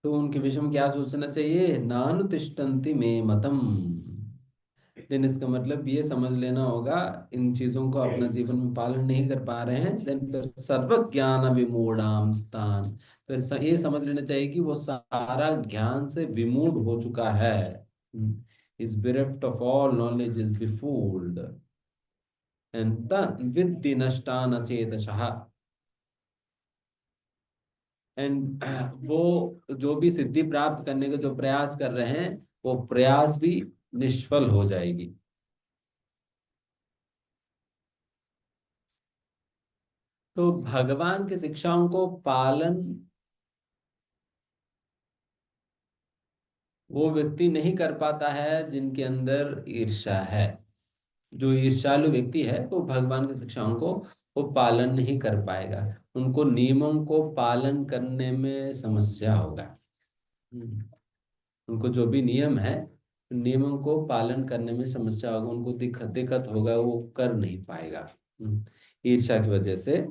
तो उनके विषय में क्या सोचना चाहिए? नानुतिष्ठन्ति मे मतम। देन इसका मतलब ये समझ लेना होगा, इन चीजों को अपना जीवन में पालन नहीं कर पा रहे हैं, देन फिर सर्व ज्ञान विमूढ़ाम स्थान, फिर ये समझ लेना चाहिए कि वो सारा ज्ञान से विमूढ़ हो चुका है। Is bereft of all knowledge, is befooled and then विद्धि नष्टान अचेतसः। एंड वो जो भी सिद्धि प्राप्त करने का जो प्रयास कर रहे हैं, वो प्रयास भी निष्फल हो जाएगी। तो भगवान की शिक्षाओं को पालन वो व्यक्ति नहीं कर पाता है जिनके अंदर ईर्ष्या है। जो ईर्ष्यालु व्यक्ति है वो भगवान की शिक्षाओं को वो पालन नहीं कर पाएगा। उनको नियमों को पालन करने में समस्या होगा। हम्म, उनको जो भी नियम है नियमों को पालन करने में समस्या होगा, उनको दिक्कत दिक्कत होगा, वो कर नहीं पाएगा ईर्ष्या की वजह से।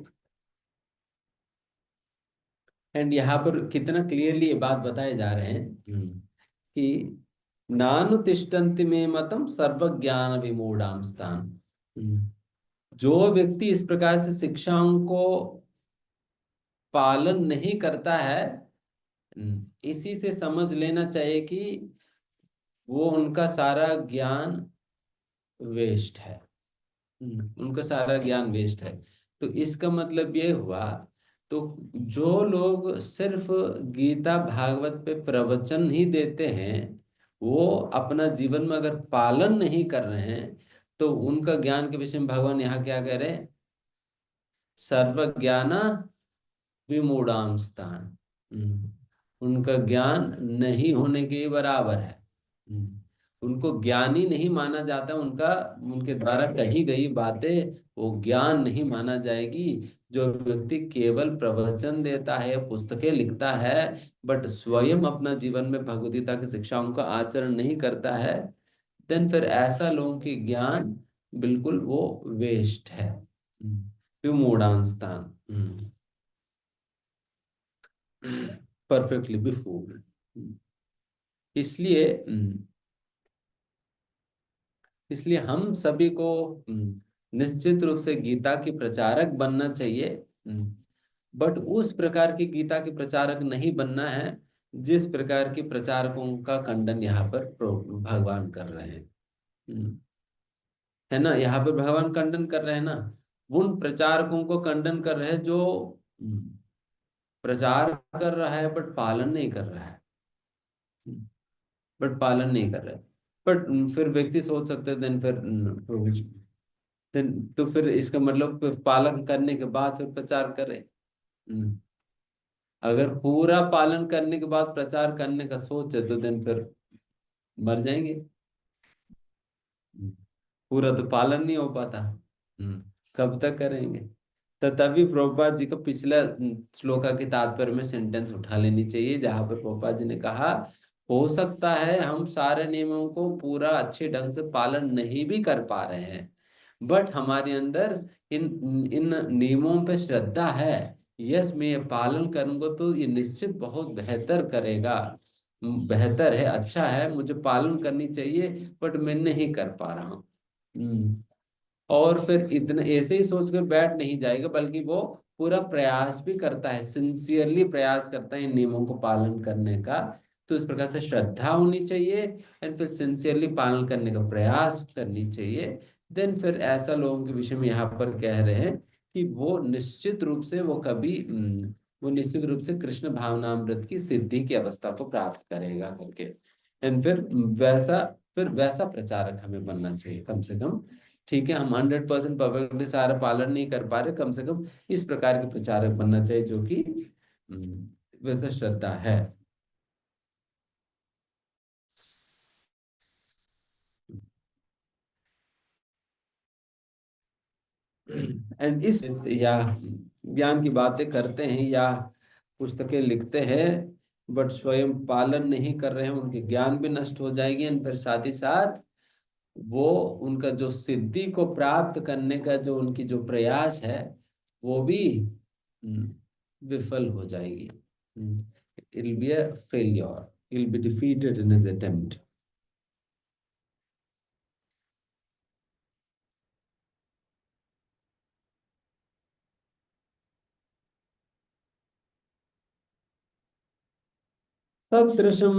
एंड यहाँ पर कितना क्लियरली ये बात बताए जा रहे हैं कि नानुतिष्ठन्ति मे मतम सर्वज्ञान विमूढ़ाम स्थान। जो व्यक्ति इस प्रकार से शिक्षाओं को पालन नहीं करता है, इसी से समझ लेना चाहिए कि वो उनका सारा ज्ञान वेस्ट है। उनका सारा ज्ञान वेस्ट है। तो इसका मतलब ये हुआ, तो जो लोग सिर्फ गीता भागवत पे प्रवचन ही देते हैं, वो अपना जीवन में अगर पालन नहीं कर रहे हैं, तो उनका ज्ञान के विषय में भगवान यहाँ क्या कह रहे हैं? सर्वज्ञान विमूढ़ाम स्थान। उनका ज्ञान नहीं होने के बराबर है। उनको ज्ञानी नहीं माना जाता। उनका उनके द्वारा कही गई बातें वो ज्ञान नहीं माना जाएगी। जो व्यक्ति केवल प्रवचन देता है, पुस्तकें लिखता है, बट स्वयं अपना जीवन में भगवद गीता की शिक्षाओं का आचरण नहीं करता है, देन फिर ऐसा लोगों की ज्ञान बिल्कुल वो वेस्ट है। विमूढ़ान स्थान, परफेक्टली बिफोर। इसलिए इसलिए हम सभी को निश्चित रूप से गीता के प्रचारक बनना चाहिए, बट उस प्रकार की गीता के प्रचारक नहीं बनना है जिस प्रकार के प्रचारकों का खंडन यहाँ पर भगवान कर रहे हैं। है ना, यहाँ पर भगवान खंडन कर रहे हैं ना, उन प्रचारकों को खंडन कर रहे हैं जो प्रचार कर रहा है बट पालन नहीं कर रहा है। बट पालन नहीं कर रहा है। बट फिर व्यक्ति सोच सकते हैं देन फिर तो फिर इसका मतलब फिर पालन करने के बाद फिर प्रचार करें। अगर पूरा पालन करने के बाद प्रचार करने का सोचे तो देन फिर मर जाएंगे। पूरा तो पालन नहीं हो पाता, कब तक करेंगे? तो तभी प्रभुपाद जी को पिछला श्लोका के तात्पर्य में सेंटेंस उठा लेनी चाहिए, जहां पर प्रभुपाद जी ने कहा, हो सकता है हम सारे नियमों को पूरा अच्छे ढंग से पालन नहीं भी कर पा रहे हैं, बट हमारे अंदर इन इन नियमों पे श्रद्धा है। यस, मैं ये पालन करूंगा तो ये निश्चित बहुत बेहतर करेगा, बेहतर है, अच्छा है, मुझे पालन करनी चाहिए, बट मैं नहीं कर पा रहा हूँ। और फिर इतने ऐसे ही सोचकर बैठ नहीं जाएगा, बल्कि वो पूरा प्रयास भी करता है, सिंसियरली प्रयास करता है इन नियमों को पालन करने का। तो इस प्रकार से श्रद्धा होनी चाहिए एंड फिर सिंसियरली पालन करने का प्रयास करनी चाहिए। देन फिर ऐसा लोगों के विषय में यहाँ पर कह रहे हैं कि वो निश्चित रूप से वो निश्चित रूप से कृष्ण भावनामृत की सिद्धि की अवस्था को प्राप्त करेगा करके। एंड फिर वैसा प्रचारक हमें बनना चाहिए कम से कम। ठीक है, हम 100% परफेक्टली सारा पालन नहीं कर पा रहे, कम से कम इस प्रकार के प्रचारक बनना चाहिए जो कि वैसा श्रद्धा है। एंड इस या ज्ञान की बातें करते हैं या पुस्तकें लिखते हैं, बट स्वयं पालन नहीं कर रहे हैं, उनके ज्ञान भी नष्ट हो जाएगी। एंड फिर साथ ही साथ वो उनका जो सिद्धि को प्राप्त करने का जो उनकी जो प्रयास है वो भी विफल हो जाएगी। It will be a failure, he will be defeated in his attempt. सदृशं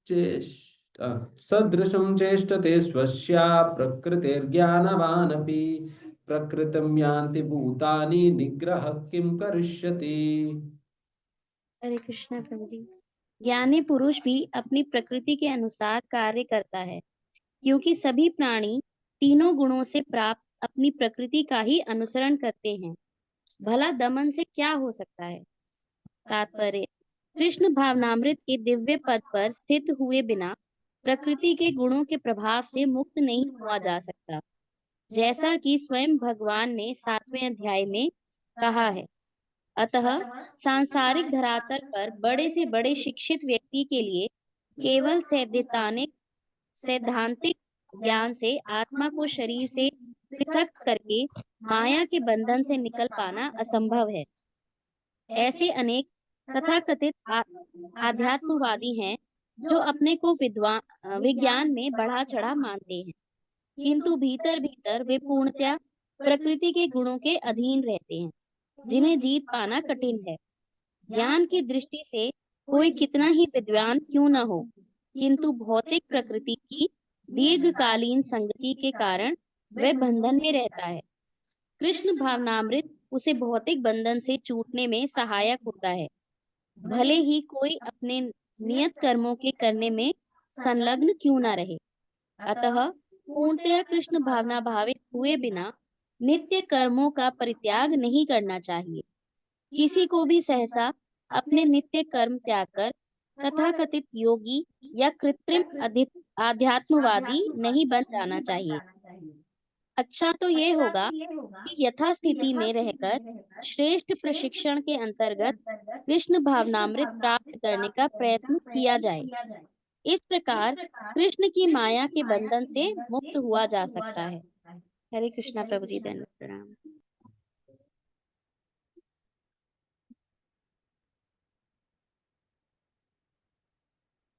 चेष्ट सदृशं चेष्टते स्वस्या प्रकृतिर्ज्ञानवानपि प्रकृतिं यान्ति भूतानि निग्रह किं करिष्यति। हरे कृष्णा प्रभु जी। ज्ञानी पुरुष भी अपनी प्रकृति के अनुसार कार्य करता है, क्योंकि सभी प्राणी तीनों गुणों से प्राप्त अपनी प्रकृति का ही अनुसरण करते हैं। भला दमन से क्या हो सकता है? तात्पर्य, कृष्ण भावनामृत के दिव्य पद पर स्थित हुए बिना प्रकृति के गुणों के प्रभाव से मुक्त नहीं हुआ जा सकता, जैसा कि स्वयं भगवान ने 7वें अध्याय में कहा है। अतः सांसारिक धरातल पर बड़े से बड़े शिक्षित व्यक्ति के लिए केवल सैद्धांतिक ज्ञान से आत्मा को शरीर से पृथक करके माया के बंधन से निकल पाना असंभव है। ऐसे अनेक तथाकथित आध्यात्मवादी हैं जो अपने को विज्ञान में बढ़ा चढ़ा मानते हैं, किंतु भीतर भीतर वे पूर्णतया प्रकृति के गुणों के अधीन रहते हैं, जिन्हें जीत पाना कठिन है। ज्ञान की दृष्टि से कोई कितना ही विद्वान क्यों न हो, किंतु भौतिक प्रकृति की दीर्घकालीन संगति के कारण वह बंधन में रहता है। कृष्ण भावनामृत उसे भौतिक बंधन से छूटने में सहायक होता है, भले ही कोई अपने नियत कर्मों के करने में संलग्न क्यों न रहे। अतः पूर्णतया कृष्ण भावना भावित हुए बिना नित्य कर्मों का परित्याग नहीं करना चाहिए। किसी को भी सहसा अपने नित्य कर्म त्याग कर तथाकथित योगी या कृत्रिम आध्यात्मवादी नहीं बन जाना चाहिए। अच्छा तो ये होगा कि यथास्थिति में रहकर श्रेष्ठ प्रशिक्षण के अंतर्गत कृष्ण भावनामृत प्राप्त करने का प्रयत्न किया जाए। इस प्रकार कृष्ण की माया के बंधन से मुक्त हुआ जा सकता है। हरे कृष्णा प्रभु जी, दंडवत प्रणाम।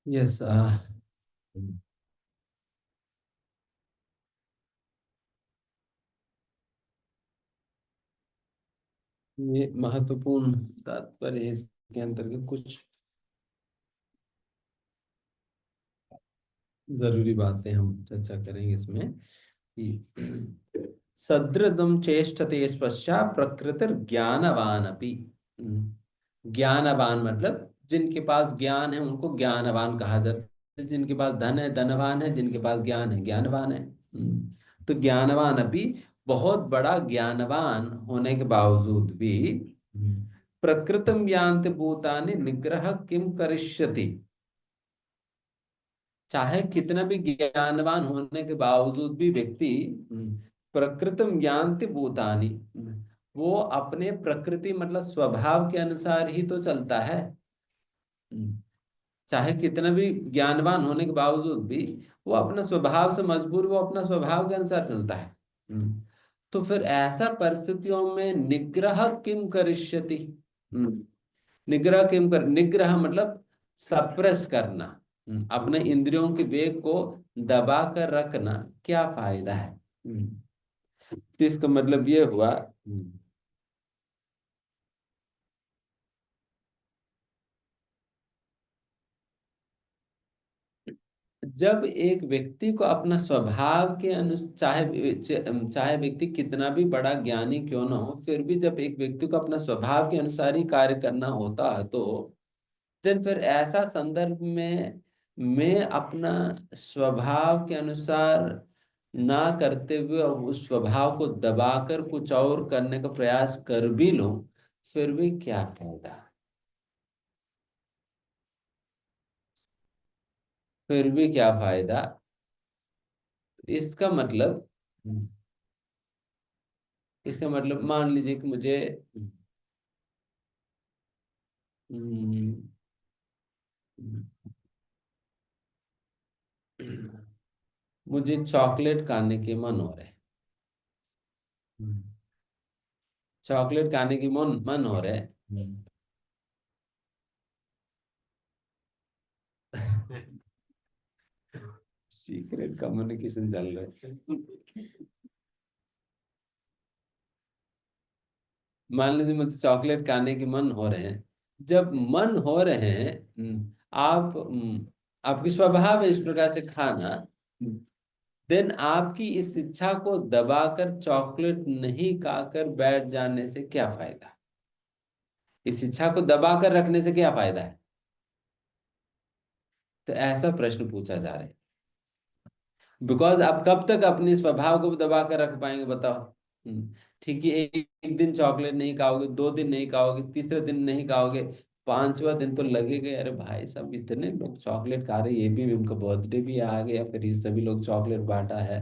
यस, ये महत्वपूर्ण तात्पर्य है। इसके अंतर्गत कुछ जरूरी बातें हम चर्चा करेंगे इसमें कि सदृदम चेष्टते स्पश्चा प्रकृतिर ज्ञानवान अपि। ज्ञानवान मतलब जिनके पास ज्ञान है उनको ज्ञानवान कहा जाता है। जिनके पास धन है धनवान है, जिनके पास ज्ञान है ज्ञानवान है। तो ज्ञानवान अपि, बहुत बड़ा ज्ञानवान होने के बावजूद भी प्रकृतम यान्ति भूतानि निग्रह किम करिष्यति। चाहे कितना भी ज्ञानवान होने के बावजूद भी व्यक्ति प्रकृतम यान्ति भूतानि, वो अपने प्रकृति मतलब स्वभाव के अनुसार ही तो चलता है। चाहे कितना भी ज्ञानवान होने के बावजूद भी वो अपना स्वभाव से मजबूर, वो अपना स्वभाव के अनुसार चलता है। तो फिर ऐसा परिस्थितियों में निग्रह किम करिष्यति। निग्रह किम कर, निग्रह मतलब सप्रेस करना, अपने इंद्रियों के वेग को दबा कर रखना, क्या फायदा है। तो इसका मतलब ये हुआ जब एक व्यक्ति को अपना स्वभाव के अनुसार, चाहे व्यक्ति कितना भी बड़ा ज्ञानी क्यों ना हो, फिर भी जब एक व्यक्ति को अपना स्वभाव के अनुसार ही कार्य करना होता है तो देन फिर ऐसा संदर्भ में मैं अपना स्वभाव के अनुसार ना करते हुए उस स्वभाव को दबाकर कुछ और करने का प्रयास कर भी लूं, फिर भी क्या फायदा, फिर भी क्या फायदा। इसका मतलब इसका मतलब मान लीजिए कि मुझे हम्म, मुझे चॉकलेट खाने के मन हो रहे हैं। चॉकलेट खाने की मन हो रहे है। सीक्रेट कम्युनिकेशन चल रहा है। मान लीजिए मुझे चॉकलेट खाने के मन हो रहे हैं। जब मन हो रहे हैं, आप आपकी स्वभाव है इस प्रकार से खाना, देन आपकी इस इच्छा को दबाकर चॉकलेट नहीं खाकर बैठ जाने से क्या फायदा। इस इच्छा को दबाकर रखने से क्या फायदा है। तो ऐसा प्रश्न पूछा जा रहा है। बिकॉज आप कब तक अपने स्वभाव को दबा कर रख पाएंगे बताओ। ठीक है, एक दिन चॉकलेट नहीं खाओगे, 2 दिन नहीं खाओगे, तीसरे दिन नहीं खाओगे, पांचवा दिन तो लगेगा अरे भाई सब इतने लोग चॉकलेट खा रहे, ये भी उनका बर्थडे भी आ गया, फिर ये सभी लोग चॉकलेट बांटा है,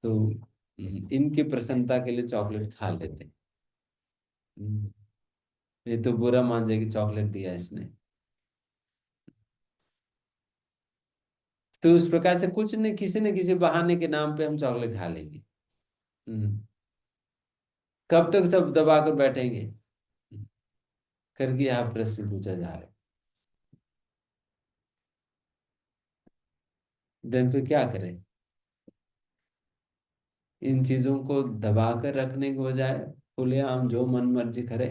तो इनकी प्रसन्नता के लिए चॉकलेट खा लेते हैं। हम्म, ये तो बुरा मान जाए कि चॉकलेट दिया इसने। तो उस प्रकार से कुछ न किसी बहाने के नाम पे हम चॉकलेट खा लेंगे। हम्म, कब तक सब दबा कर बैठेंगे करके यहाँ प्रश्न पूछा जा रहा है। देन फिर क्या करें? इन चीजों को दबा कर रखने के बजाय खुलेआम जो मन मर्जी करे।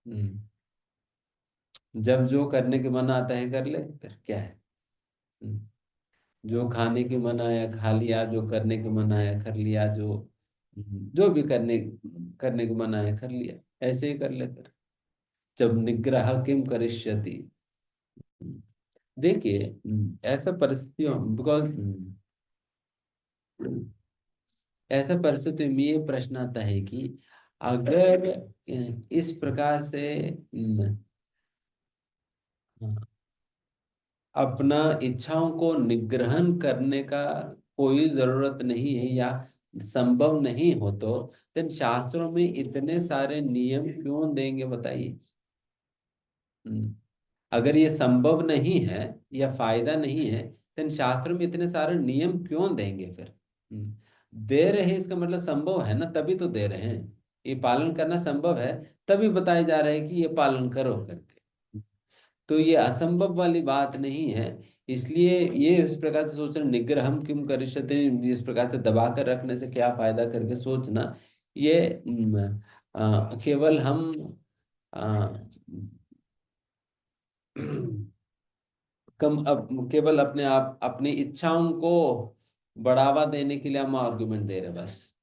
हम्म, जब जो करने के मन आता है कर ले, फिर क्या है। हम्म, जो खाने के मन आया खा लिया, जो करने के मन आया कर लिया, जो भी करने करने के मन आया कर लिया, ऐसे ही कर ले फिर। जब निग्रह किम करिष्यति। देखिए, ऐसा परिस्थितियों बिकॉज ऐसा परिस्थिति में ये प्रश्न आता है कि अगर इस प्रकार से अपना इच्छाओं को निग्रहण करने का कोई जरूरत नहीं है या संभव नहीं हो, तो देन शास्त्रों में इतने सारे नियम क्यों देंगे बताइए। अगर ये संभव नहीं है या फायदा नहीं है, देन शास्त्रों में इतने सारे नियम क्यों देंगे फिर। दे रहे हैं इसका मतलब संभव है ना, तभी तो दे रहे हैं। ये पालन करना संभव है, तभी बताया जा रहा है कि ये पालन करो करके। तो ये असंभव वाली बात नहीं है। इसलिए ये इस प्रकार से सोचना, निग्रहम किम करिष्यते, इस प्रकार से दबा कर रखने से क्या फायदा करके सोचना, ये केवल हम केवल अपने आप अपनी इच्छाओं को बढ़ावा देने के लिए हम आर्गुमेंट दे रहे हैं बस।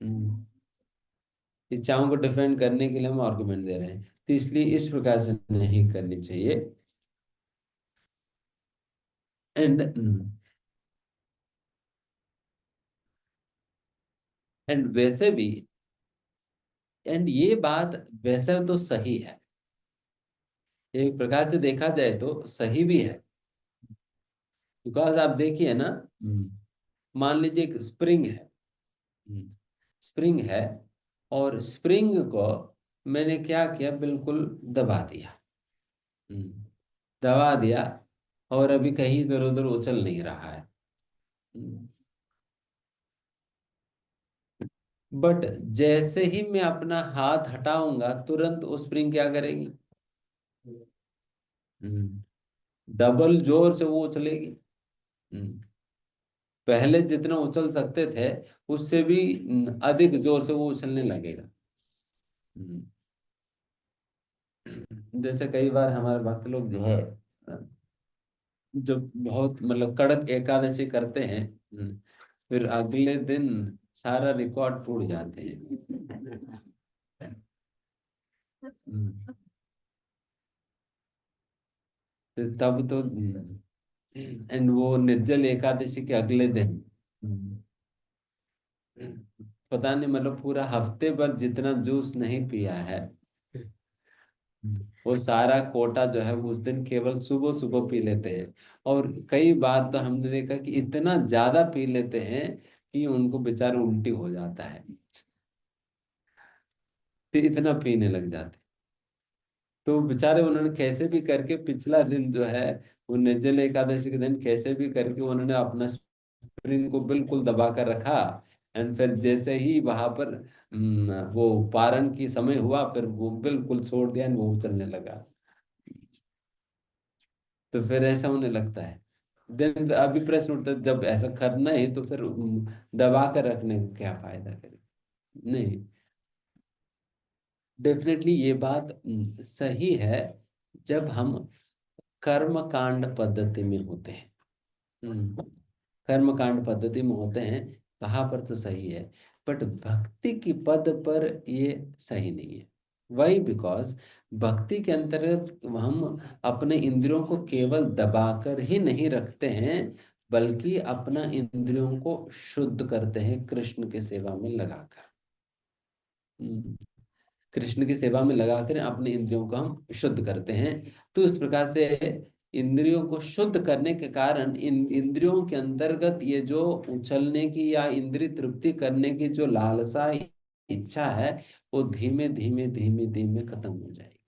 हम्म, इच्छाओं को डिफेंड करने के लिए हम आर्गुमेंट दे रहे हैं, तो इसलिए इस प्रकार से नहीं करनी चाहिए। एंड एंड वैसे भी, एंड ये बात वैसे तो सही है, एक प्रकार से देखा जाए तो सही भी है। बिकॉज आप देखिए ना, मान लीजिए एक स्प्रिंग है। स्प्रिंग है, और स्प्रिंग को मैंने क्या किया, बिल्कुल दबा दिया। हम्म, दबा दिया, और अभी कहीं इधर उधर उछल नहीं रहा है। बट जैसे ही मैं अपना हाथ हटाऊंगा, तुरंत वो स्प्रिंग क्या करेगी, डबल जोर से वो उछलेगी। हम्म, पहले जितना उछल सकते थे उससे भी अधिक जोर से वो उछलने लगेगा। हम्म, जैसे कई बार हमारे भक्त लोग जो है, जब बहुत मतलब कड़क एकादशी करते हैं, फिर अगले दिन सारा रिकॉर्ड टूट जाते हैं। हम्म, तो तब तो एंड वो निर्जल एकादशी के अगले दिन, पता नहीं मतलब पूरा हफ्ते भर जितना जूस नहीं पिया है, वो सारा कोटा जो है उस दिन केवल सुबह सुबह पी लेते हैं। और कई बार तो हमने देखा कि इतना ज्यादा पी लेते हैं कि उनको बेचारे उल्टी हो जाता है, तो इतना पीने लग जाते हैं। तो बेचारे उन्होंने कैसे भी करके पिछला दिन जो है, वो निर्जल एकादशी के दिन कैसे भी करके उन्होंने अपना स्प्रिंग को बिल्कुल दबा कर रखा। एंड फिर जैसे ही वहां पर वो पारण की समय हुआ, फिर वो बिल्कुल छोड़ दिया, and वो चलने लगा। तो फिर ऐसा होने लगता है। देन अभी प्रश्न उठता है, जब ऐसा करना है तो फिर दबा कर रखने का क्या फायदा करे। नहीं, डेफिनेटली ये बात सही है, जब हम कर्म कांड पद्धति में होते हैं। कर्म कांड पद्धति में होते हैं, वहां पर तो सही है, बट भक्ति की पद पर ये सही नहीं है। वही, बिकॉज भक्ति के अंतर्गत हम अपने इंद्रियों को केवल दबाकर ही नहीं रखते हैं, बल्कि अपना इंद्रियों को शुद्ध करते हैं कृष्ण की सेवा में लगाकर। हम्म, कृष्ण की सेवा में लगाकर अपने इंद्रियों को हम शुद्ध करते हैं। तो इस प्रकार से इंद्रियों को शुद्ध करने के कारण इन इंद्रियों के अंतर्गत ये जो उछलने की या इंद्रिय तृप्ति करने की जो लालसा, इच्छा है, वो धीमे धीमे धीमे धीमे खत्म हो जाएगी।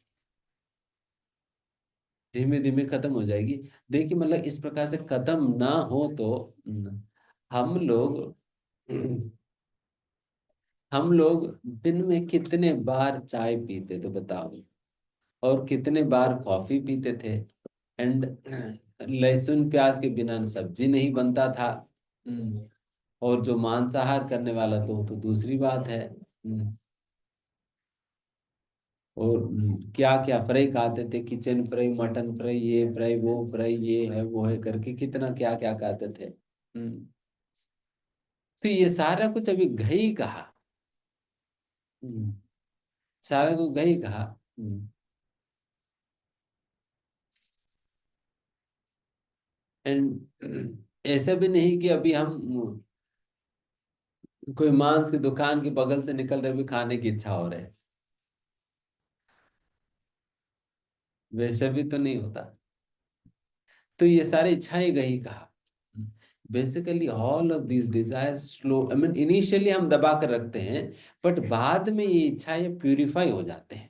धीमे धीमे खत्म हो जाएगी। देखिए, मतलब इस प्रकार से खत्म ना हो तो हम लोग हम लोग दिन में कितने बार चाय पीते तो बताओ, और कितने बार कॉफी पीते थे। एंड लहसुन प्याज के बिना सब्जी नहीं बनता था। हम्म, और जो मांसाहार करने वाला तो दूसरी बात है। और क्या क्या फ्राई खाते थे, किचन फ्राई, मटन फ्राई, ये फ्राई, वो फ्राई, ये है वो है करके कितना क्या क्या खाते थे। तो ये सारा कुछ अभी घई कहा। हम्म, सारा कुछ घई कहा। एंड ऐसा भी नहीं कि अभी हम कोई मांस की दुकान के बगल से निकल रहे भी खाने की इच्छा हो रहा है, वैसे भी तो नहीं होता। तो ये सारी इच्छाएं गई कहा। Basically all of these desires slow, I mean initially हम दबा कर रखते हैं, बट बाद में ये इच्छाएं प्यूरिफाई हो जाते हैं।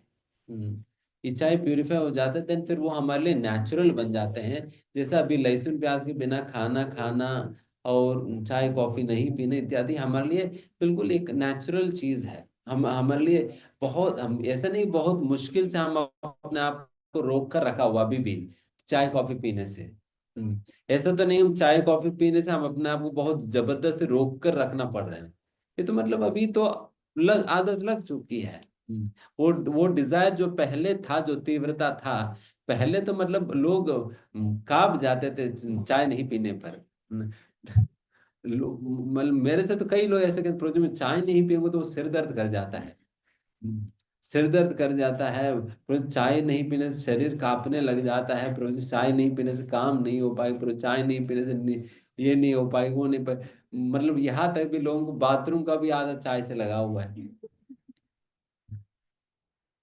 इच्छाएं प्यूरिफाई हो जाते हैं, देन फिर वो हमारे लिए नेचुरल बन जाते हैं। जैसा अभी लहसुन प्याज के बिना खाना खाना और चाय कॉफी नहीं पीना इत्यादि हमारे लिए बिल्कुल एक नेचुरल चीज है। हम हमारे लिए बहुत, हम ऐसा नहीं बहुत मुश्किल से हम अपने आप को रोक कर रखा हुआ अभी भी चाय कॉफी पीने से। ऐसा तो नहीं हम चाय कॉफी पीने से हम अपने आप को बहुत जबरदस्ती रोक कर रखना पड़ रहे हैं। ये तो मतलब अभी तो आदत लग चुकी है। वो डिजायर जो पहले था, जो तीव्रता था पहले, तो मतलब लोग कांप जाते थे चाय नहीं पीने पर। मतलब मेरे से तो कई लोग ऐसे कहते, "प्रोजो में चाय नहीं पिएंगे तो वो सिर दर्द कर जाता है। सिर दर्द कर जाता है, फिर चाय नहीं पीने से शरीर कांपने लग जाता है, फिर चाय नहीं पीने से काम नहीं हो पाएगा, फिर चाय नहीं पीने से ये नहीं हो पाएगा, वो नहीं पाए। मतलब यहाँ तक भी लोगों को बाथरूम का भी आदत चाय से लगा हुआ है।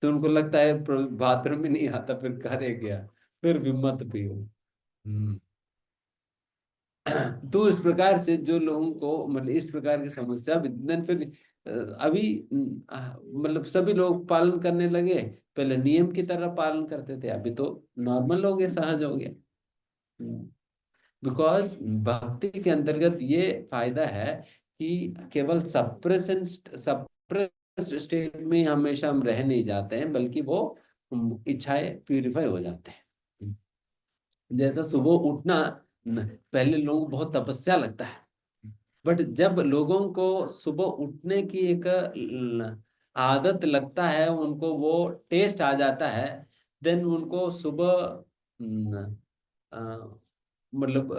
तो उनको लगता है बाथरूम भी नहीं आता, फिर करे क्या, फिर भी मत पियो। हम्म। तो इस प्रकार से जो लोगों को मतलब इस प्रकार की समस्या then फिर अभी मतलब सभी लोग पालन करने लगे। पहले नियम की तरह पालन करते थे, अभी तो नॉर्मल हो गया, सहज हो गया। बिकॉज भक्ति के अंतर्गत ये फायदा है कि केवल सप्रेस स्टेट में हमेशा हम रह नहीं जाते हैं, बल्कि वो इच्छाएं प्यूरिफाई हो जाते हैं। जैसा सुबह उठना, पहले लोगों को बहुत तपस्या लगता है, बट जब लोगों को सुबह उठने की एक आदत लगता है, उनको वो टेस्ट आ जाता है, देन उनको सुबह अ, मतलब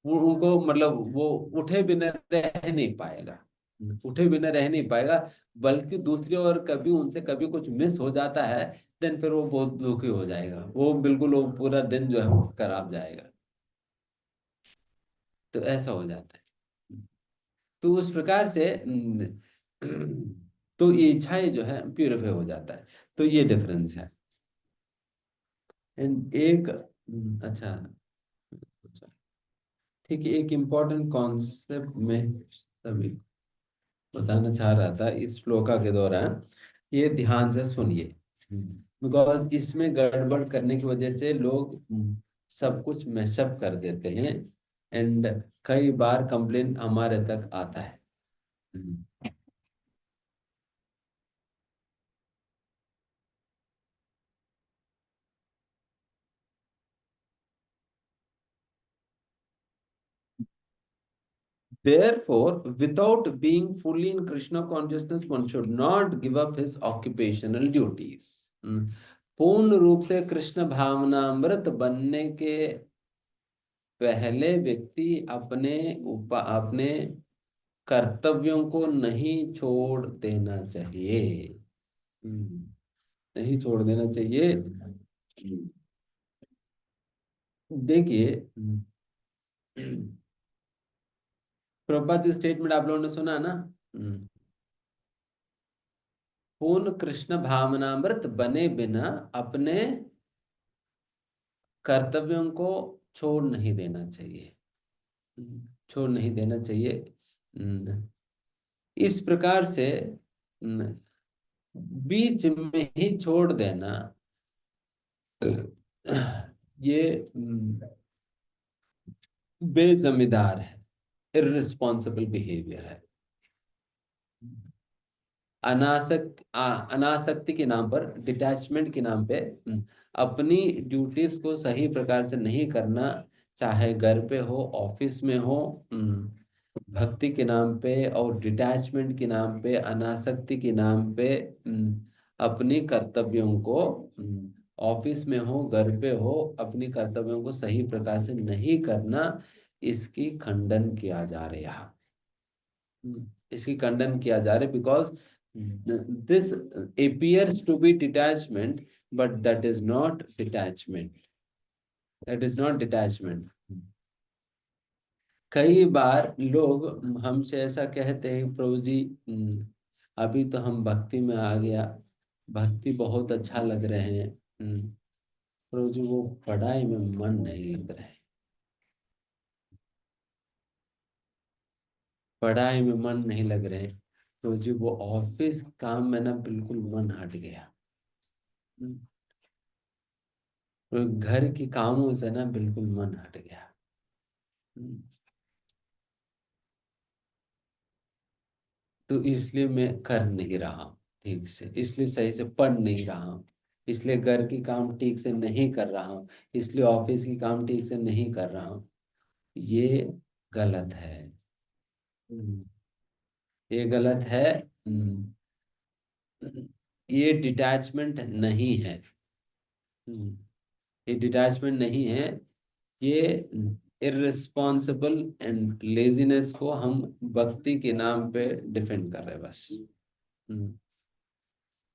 उनको मतलब वो उठे बिना रह नहीं पाएगा। उठे बिना रह नहीं पाएगा, बल्कि दूसरी ओर कभी उनसे कभी कुछ मिस हो जाता है, देन फिर वो बहुत दुखी हो जाएगा, वो बिल्कुल वो पूरा दिन जो है वो खराब जाएगा। तो ऐसा हो जाता है। तो उस प्रकार से तो ये इच्छाएं जो है प्यूरिफाई हो जाता है। तो ये डिफरेंस है। एंड एक अच्छा, अच्छा, ठीक है, एक इम्पोर्टेंट कॉन्सेप्ट में सभी बताना चाह रहा था इस श्लोका के दौरान, ये ध्यान से सुनिए। बिकॉज इसमें गड़बड़ करने की वजह से लोग सब कुछ मैशअप कर देते हैं, एंड कई बार कंप्लेन हमारे तक आता है। Therefore, without being fully in Krishna consciousness, one should not give up his occupational duties. पूर्ण रूप से कृष्ण भावनामृत बनने के पहले व्यक्ति अपने कर्तव्यों को नहीं छोड़ देना चाहिए। हम्म, नहीं छोड़ देना चाहिए। देखिए, प्रभुपाद जी स्टेटमेंट आप लोगों ने सुना ना, पूर्ण कृष्ण भावनामृत बने बिना अपने कर्तव्यों को छोड़ नहीं देना चाहिए। छोड़ नहीं देना चाहिए। इस प्रकार से बीच में ही छोड़ देना, ये बेजमीदार है, इररिस्पॉन्सिबल बिहेवियर है। अनासक्ति के नाम पर, डिटैचमेंट के नाम पे अपनी ड्यूटीज को सही प्रकार से नहीं करना, चाहे घर पे हो, ऑफिस में हो, भक्ति के नाम पे और डिटैचमेंट के नाम पे, अनासक्ति के नाम पे अपनी कर्तव्यों को, ऑफिस में हो, घर पे हो, अपनी कर्तव्यों को सही प्रकार से नहीं करना, इसकी खंडन किया जा रहा है। इसकी खंडन किया जा रहा है, because this appears to be detachment, but that is not detachment. That is not detachment. कई बार लोग हमसे ऐसा कहते हैं, प्रभु जी अभी तो हम भक्ति में आ गया, भक्ति बहुत अच्छा लग रहे हैं, प्रभु जी वो पढ़ाई में मन नहीं लग रहा है, पढ़ाई में मन नहीं लग रहे, प्रभु जी वो ऑफिस काम में ना बिल्कुल मन हट गया, घर के कामों से ना बिल्कुल मन हट गया। तो इसलिए मैं कर नहीं रहा हूँ ठीक से, इसलिए सही से पढ़ नहीं रहा हूँ, इसलिए घर की काम ठीक से नहीं कर रहा हूँ, इसलिए ऑफिस की काम ठीक से नहीं कर रहा हूँ। ये गलत है। ये गलत है। ये डिटैचमेंट नहीं है। ये डिटैचमेंट नहीं है। ये इररिस्पॉन्सिबल एंड लेजीनेस को हम भक्ति के नाम पे डिफेंड कर रहे हैं बस।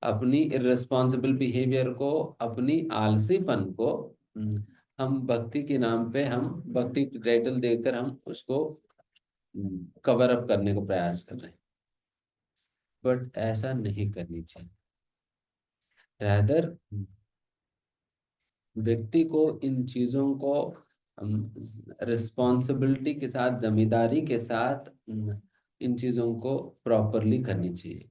अपनी इररिस्पॉन्सिबल बिहेवियर को, अपनी आलसीपन को हम भक्ति के नाम पे, हम भक्ति की टाइटल देकर हम उसको कवर अप करने का प्रयास कर रहे हैं, बट ऐसा नहीं करनी चाहिए। रादर व्यक्ति को इन चीजों को रिस्पॉन्सिबिलिटी के साथ, जिम्मेदारी के साथ इन चीजों को प्रॉपरली करनी चाहिए।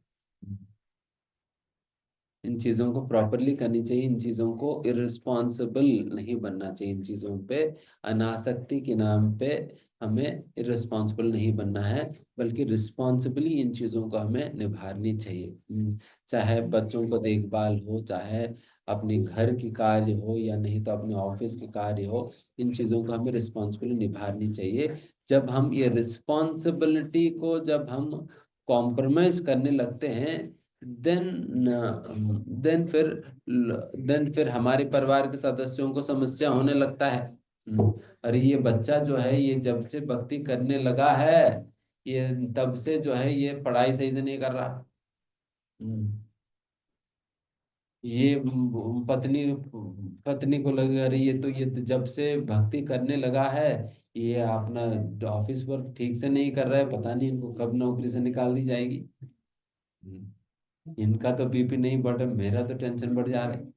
इन चीजों को प्रॉपरली करनी चाहिए, इन चीजों को इररिस्पॉन्सिबल नहीं बनना चाहिए, इन चीजों पे अनासक्ति के नाम पे हमें इररिस्पॉन्सिबल नहीं बनना है, बल्कि रिस्पॉन्सिबली इन चीजों को हमें निभानी चाहिए। चाहे बच्चों को देखभाल हो, चाहे अपने घर की कार्य हो, या नहीं तो अपने ऑफिस के कार्य हो, इन चीजों को हमें रिस्पॉन्सिबली निभानी चाहिए। जब हम ये रिस्पॉन्सिबिलिटी को जब हम कॉम्प्रोमाइज करने लगते हैं, देन देन फिर देन फिर हमारे परिवार के सदस्यों को समस्या होने लगता है। अरे ये बच्चा जो है, ये जब से भक्ति करने लगा है, ये तब से जो है ये पढ़ाई सही से नहीं कर रहा। ये पत्नी पत्नी को लगे, अरे ये तो जब से भक्ति करने लगा है, ये अपना ऑफिस वर्क ठीक से नहीं कर रहा है, पता नहीं इनको कब नौकरी से निकाल दी जाएगी। इनका तो बीपी नहीं बढ़ रहा, मेरा तो टेंशन बढ़ जा रहा है।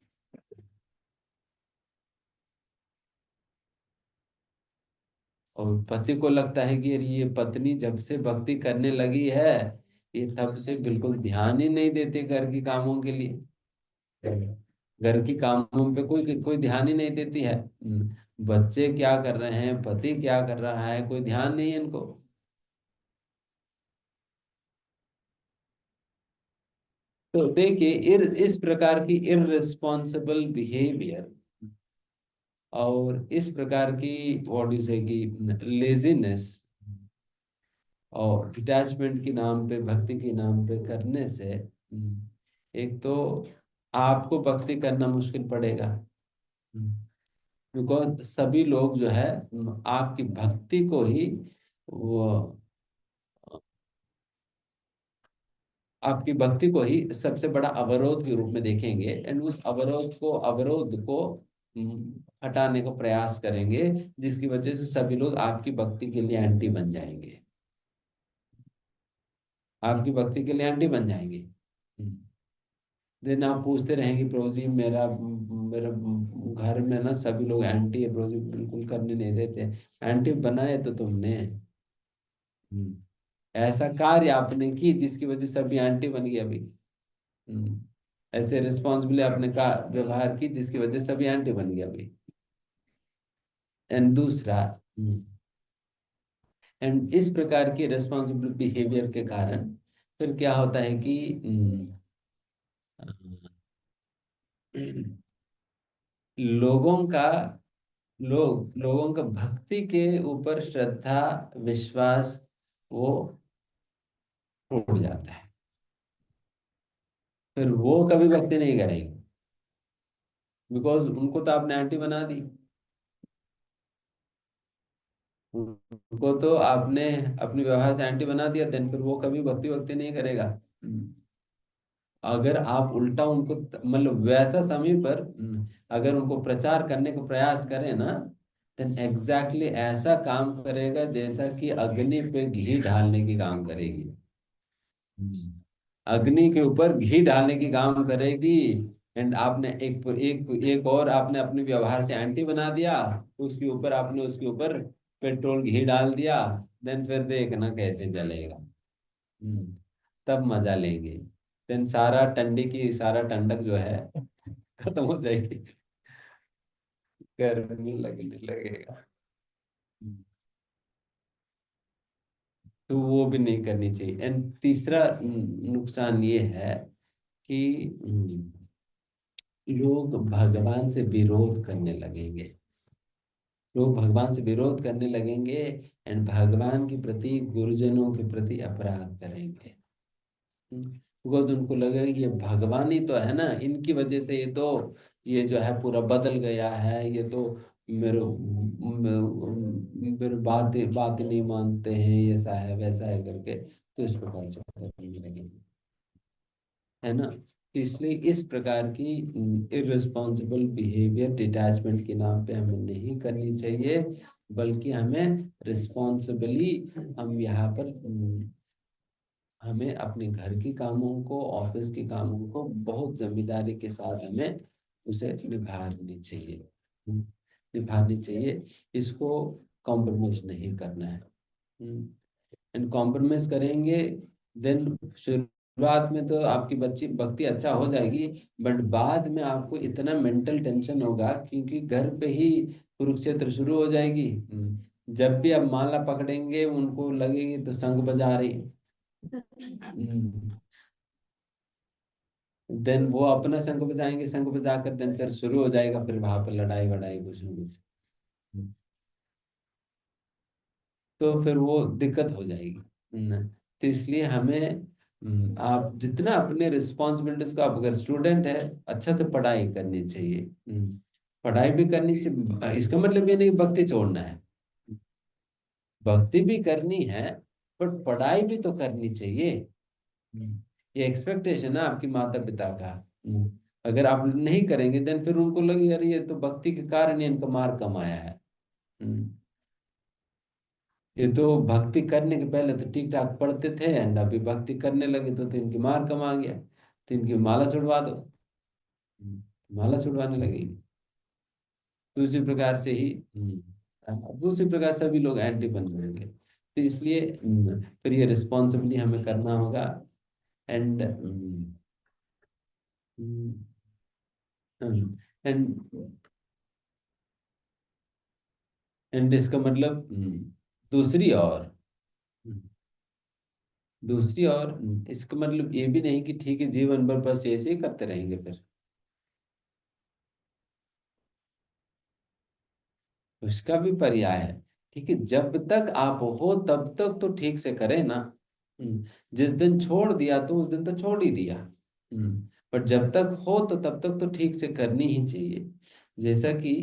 और पति को लगता है कि ये पत्नी जब से भक्ति करने लगी है, ये तब से बिल्कुल ध्यान ही नहीं देती घर की कामों के लिए, घर की कामों पे कोई कोई ध्यान ही नहीं देती है। बच्चे क्या कर रहे हैं, पति क्या कर रहा है, कोई ध्यान नहीं है इनको। तो देखिए, इस प्रकार की इररिस्पॉन्सिबल बिहेवियर और इस प्रकार की व्हाट यू से की लेजीनेस और डिटैचमेंट के नाम पे, भक्ति के नाम पे करने से एक तो आपको भक्ति करना मुश्किल पड़ेगा, बिकॉज सभी लोग जो है आपकी भक्ति को ही वो आपकी भक्ति को ही सबसे बड़ा अवरोध के रूप में देखेंगे, एंड उस अवरोध को हटाने को प्रयास करेंगे, जिसकी वजह से सभी लोग आपकी भक्ति के लिए एंटी बन जाएंगे, आपकी भक्ति के लिए एंटी बन जाएंगे। देन आप पूछते रहेंगे, प्रभु जी मेरा मेरा घर में ना सभी लोग एंटी है, प्रभु जी बिल्कुल करने नहीं देते। एंटी बनाए तो तुमने, ऐसा कार्य आपने की जिसकी वजह से सभी एंटी बन गए अभी। ऐसे रिस्पॉन्सिबली आपने का व्यवहार की जिसकी वजह से सभी एंटी बन गए अभी। एंड दूसरा, एंड इस प्रकार की रिस्पॉन्सिबल बिहेवियर के कारण फिर क्या होता है कि लोगों का लोगों का भक्ति के ऊपर श्रद्धा विश्वास वो टूट जाता है, फिर वो कभी भक्ति नहीं करेंगे, बिकॉज उनको तो आपने आंटी बना दी, उनको तो आपने अपने व्यवहार से आंटी बना दिया, देन फिर वो कभी भक्ति भक्ति नहीं करेगा। अगर आप उल्टा उनको मतलब वैसा समय पर अगर उनको प्रचार करने का प्रयास करें ना, देन एग्जैक्टली ऐसा काम करेगा जैसा कि अग्नि पे घी ढालने की काम करेगी। अग्नि के ऊपर घी ढालने की काम करेगी, एंड आपने एक और आपने अपने व्यवहार से एंटी बना दिया, आपने उसके ऊपर पेट्रोल घी डाल दिया, देन फिर देखना कैसे जलेगा। तब मजा लेंगे, देन सारा ठंडक जो है खत्म हो जाएगी, गर्मी लगने लगेगा। तो वो भी नहीं करनी चाहिए। एंड तीसरा नुकसान ये है कि लोग भगवान से विरोध करने लगेंगे, लोग भगवान से विरोध करने लगेंगे, एंड भगवान के प्रति गुरुजनों के प्रति अपराध करेंगे, बिकॉज उनको लगेगा कि ये भगवान ही तो है ना, इनकी वजह से ये जो है पूरा बदल गया है, ये तो मेरे मेरे बात नहीं मानते हैं, ऐसा है वैसा है करके, तो इस प्रकार से करने लगेंगे, है ना। तो इसलिए इस प्रकार की इररिस्पॉन्सिबल बिहेवियर डिटैचमेंट के नाम पे हमें नहीं करनी चाहिए, बल्कि हमें रिस्पॉन्सिबली हम यहाँ पर हमें अपने घर के कामों को, ऑफिस के कामों को बहुत जिम्मेदारी के साथ हमें उसे निभानी चाहिए, निभानी चाहिए। इसको कॉम्प्रोमाइज नहीं करना है, एंड कॉम्प्रोमाइज करेंगे देन शुरुआत में तो आपकी बच्ची भक्ति अच्छा हो जाएगी, बट बाद में आपको इतना मेंटल टेंशन होगा क्योंकि घर पे ही कुरुक्षेत्र शुरू हो जाएगी। जब भी आप माला पकड़ेंगे उनको लगेगी तो शंख बजा रही, देन वो अपना शंख बजाएंगे, शंख बजाकर देन फिर शुरू हो जाएगा, फिर वहां पर लड़ाई वड़ाई कुछ ना कुछ, तो फिर वो दिक्कत हो जाएगी। तो इसलिए हमें आप जितना अपने रिस्पॉन्सिबिलिटीज को, आप अगर स्टूडेंट है अच्छा से पढ़ाई करनी चाहिए, पढ़ाई भी करनी चाहिए, इसका मतलब ये नहीं कि भक्ति छोड़ना है, भक्ति भी करनी है, बट पढ़ाई भी तो करनी चाहिए। ये एक्सपेक्टेशन है आपकी माता पिता का। अगर आप नहीं करेंगे देन फिर उनको लगे यार ये तो भक्ति के कारण ही इनका मार कम आया है। ये तो भक्ति करने के पहले तो ठीक ठाक पढ़ते थे, एंड अभी भक्ति करने लगे तो इनकी मार कम आ गया, तो इनकी माला छुड़वा दो। माला छुड़वाने लगे। दूसरी प्रकार से ही दूसरी प्रकार से सभी लोग एंटी बन जाएंगे, तो इसलिए फिर ये रिस्पॉन्सिबली हमें करना होगा। एंड एंड एंड इसका मतलब दूसरी और इसका मतलब ये भी नहीं कि ठीक है जीवन भर बस ऐसे ही करते रहेंगे, फिर उसका भी पर्याय है। ठीक है, जब तक आप हो तब तक तो ठीक से करें ना। जिस दिन छोड़ दिया तो उस दिन तो छोड़ ही दिया। पर जब तक हो तो तब तक तो ठीक से करनी ही चाहिए। जैसा कि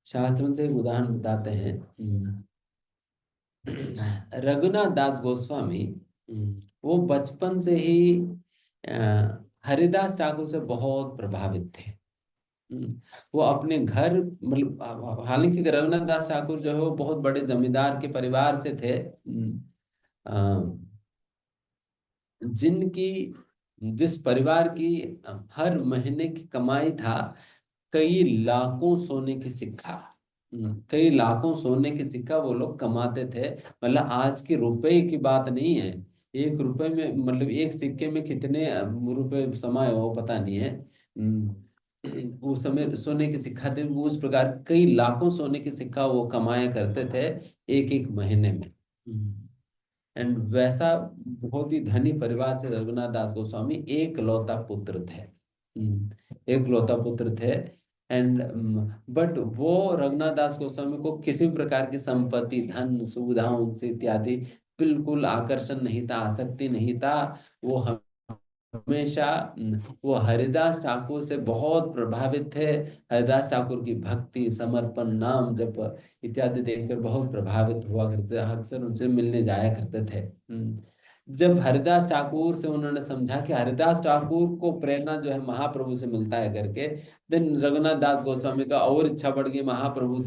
शास्त्रों से एक उदाहरण बताते हैं। रघुनाथ दास गोस्वामी वो बचपन से ही हरिदास ठाकुर से बहुत प्रभावित थे। वो अपने घर, मतलब हालांकि रघुनाथ दास ठाकुर जो है वो बहुत बड़े जमींदार के परिवार से थे, जिनकी जिस परिवार की हर महीने की कमाई था कई लाखों सोने की सिक्का। कई लाखों सोने की सिक्का वो लोग कमाते थे। मतलब आज के रुपए की बात नहीं है, एक रुपए में, मतलब एक सिक्के में कितने रुपए समाये हो पता नहीं है। उस समय सोने के सिक्का थे, वो उस प्रकार कई लाखों सोने के सिक्का वो कमाया करते थे एक एक महीने में। एंड वैसा बहुत ही धनी परिवार से रघुनाथ दास गोस्वामी एक लौता पुत्र थे। एक लौता पुत्र थे। एंड बट वो रघुनाथ दास गोस्वामी को किसी भी प्रकार की संपत्ति, धन, सुविधाओं से इत्यादि बिल्कुल आकर्षण नहीं था, आसक्ति नहीं था। वो हमेशा वो हरिदास ठाकुर से बहुत प्रभावित थे। हरिदास ठाकुर की भक्ति, समर्पण, नाम जप इत्यादि देखकर बहुत प्रभावित हुआ करते, अक्सर उनसे मिलने जाया करते थे। जब हरिदास ठाकुर से उन्होंने समझा कि हरिदास ठाकुर को प्रेरणा जो है महाप्रभु से मिलता है करके, देन रघुनाथ दास गोस्वामी का और इच्छा बढ़ गई महाप्रभु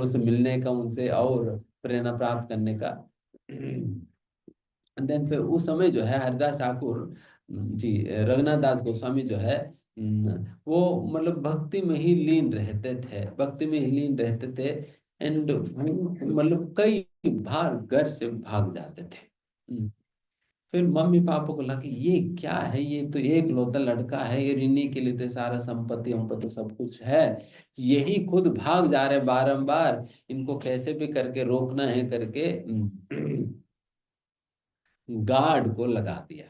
से मिलने का, उनसे और प्रेरणा प्राप्त करने का। देन फिर उस समय जो है हरिदास ठाकुर जी, रघुनाथ दास गोस्वामी जो है वो मतलब भक्ति में ही लीन रहते थे, भक्ति में ही लीन रहते थे। एंड मतलब कई बार घर से भाग जाते थे। फिर मम्मी पापा को लगा कि ये क्या है, ये तो एक लौता लड़का है, ये इन्हीं के लिए तो सारा संपत्ति वंपत्ति सब कुछ है, यही खुद भाग जा रहे बारंबार, इनको कैसे भी करके रोकना है करके गार्ड को लगा दिया।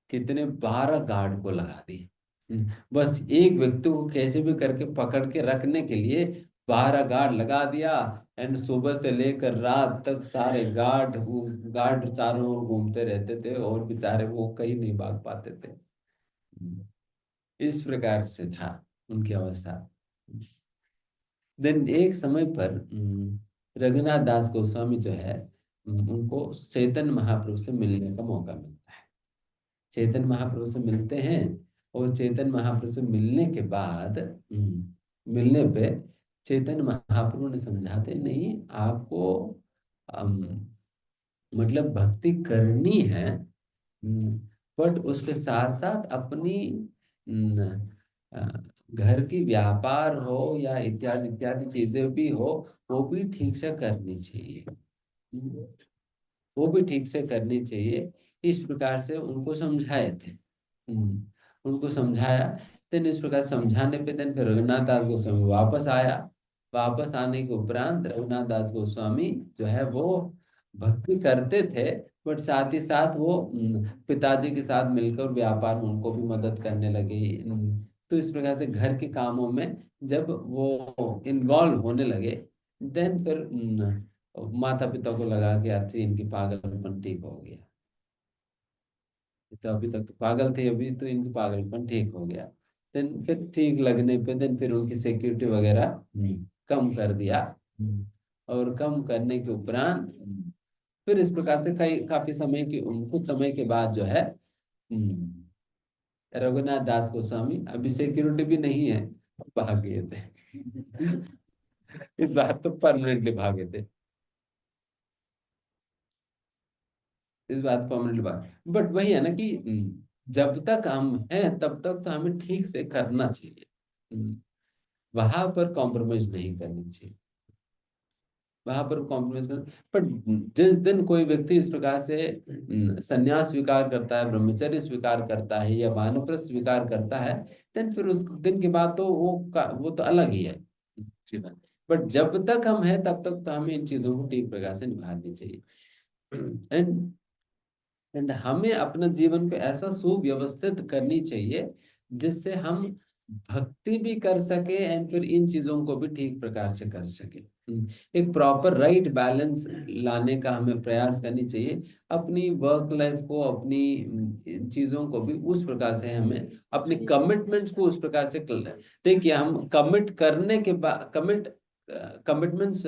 कितने 12 गार्ड को लगा दिए। बस एक व्यक्ति को कैसे भी करके पकड़ के रखने के लिए 12 गार्ड लगा दिया। एंड सुबह से लेकर रात तक सारे गार्ड चारों ओर घूमते रहते थे और बेचारे वो कहीं नहीं भाग पाते थे। इस प्रकार से था उनकी अवस्था। देन एक समय पर रघुनाथ दास गोस्वामी जो है उनको चैतन्य महाप्रभु से मिलने का मौका मिलता है। चैतन्य महाप्रभु से मिलते हैं और चैतन्य महाप्रभु से मिलने के बाद मिलने पे चैतन्य महाप्रभु ने समझाते, नहीं आपको मतलब भक्ति करनी है, बट उसके साथ साथ अपनी घर की व्यापार हो या इत्यादि इत्यादि चीजें भी हो, वो भी ठीक से करनी चाहिए। वो भी ठीक से करनी चाहिए। इस प्रकार से उनको समझाए थे। उनको समझाया। देन इस प्रकार समझाने पे देन फिर रघुनाथ दास गोस्वामी वापस आया। वापस आने के उपरांत रघुनाथ दास गोस्वामी जो है वो भक्ति करते थे, बट साथ ही साथ वो पिताजी के साथ मिलकर व्यापार में उनको भी मदद करने लगे। तो इस प्रकार से घर के कामों में जब वो इन्वॉल्व होने लगे, देन फिर माता पिता को लगा कि अच्छा इनकी पागलपन ठीक हो गया। तो अभी तक तो पागल थे, अभी तो इनकी पागलपन ठीक हो गया। देन फिर ठीक लगने पे देन फिर उनकी सिक्योरिटी वगैरह कम कर दिया। और कम करने के उपरांत फिर इस प्रकार से काफी समय की कुछ समय के बाद जो है रघुनाथ दास गोस्वामी, अभी सिक्योरिटी भी नहीं है, भाग गए थे। इस बार तो परमानेंटली भागे थे। इस बात पर हमने बात, बट वही है ना कि जब तक हम हैं तब तक तो हमें ठीक से करना चाहिए। वहां पर कॉम्प्रोमाइज नहीं करनी चाहिए। वहां पर कॉम्प्रोमाइज कर, पर जिस दिन कोई व्यक्ति इस प्रकार से संन्यास स्वीकार करता है, ब्रह्मचर्य स्वीकार करता है या वानप्रस्थ स्वीकार करता है, देन फिर उस दिन के बाद तो वो तो अलग ही है जीवन। बट जब तक हम हैं तब तक तो हमें इन चीजों को ठीक प्रकार से निभानी चाहिए। एंड हमें अपने जीवन को ऐसा सुव्यवस्थित करनी चाहिए जिससे हम भक्ति भी कर सके एंड फिर इन चीजों को भी ठीक प्रकार से कर सके। एक प्रॉपर राइट बैलेंस लाने का हमें प्रयास करनी चाहिए। अपनी वर्क लाइफ को, अपनी इन चीजों को भी उस प्रकार से हमें अपने कमिटमेंट्स को उस प्रकार से कर। देखिए हम कमिट करने के बाद कमिटमेंट्स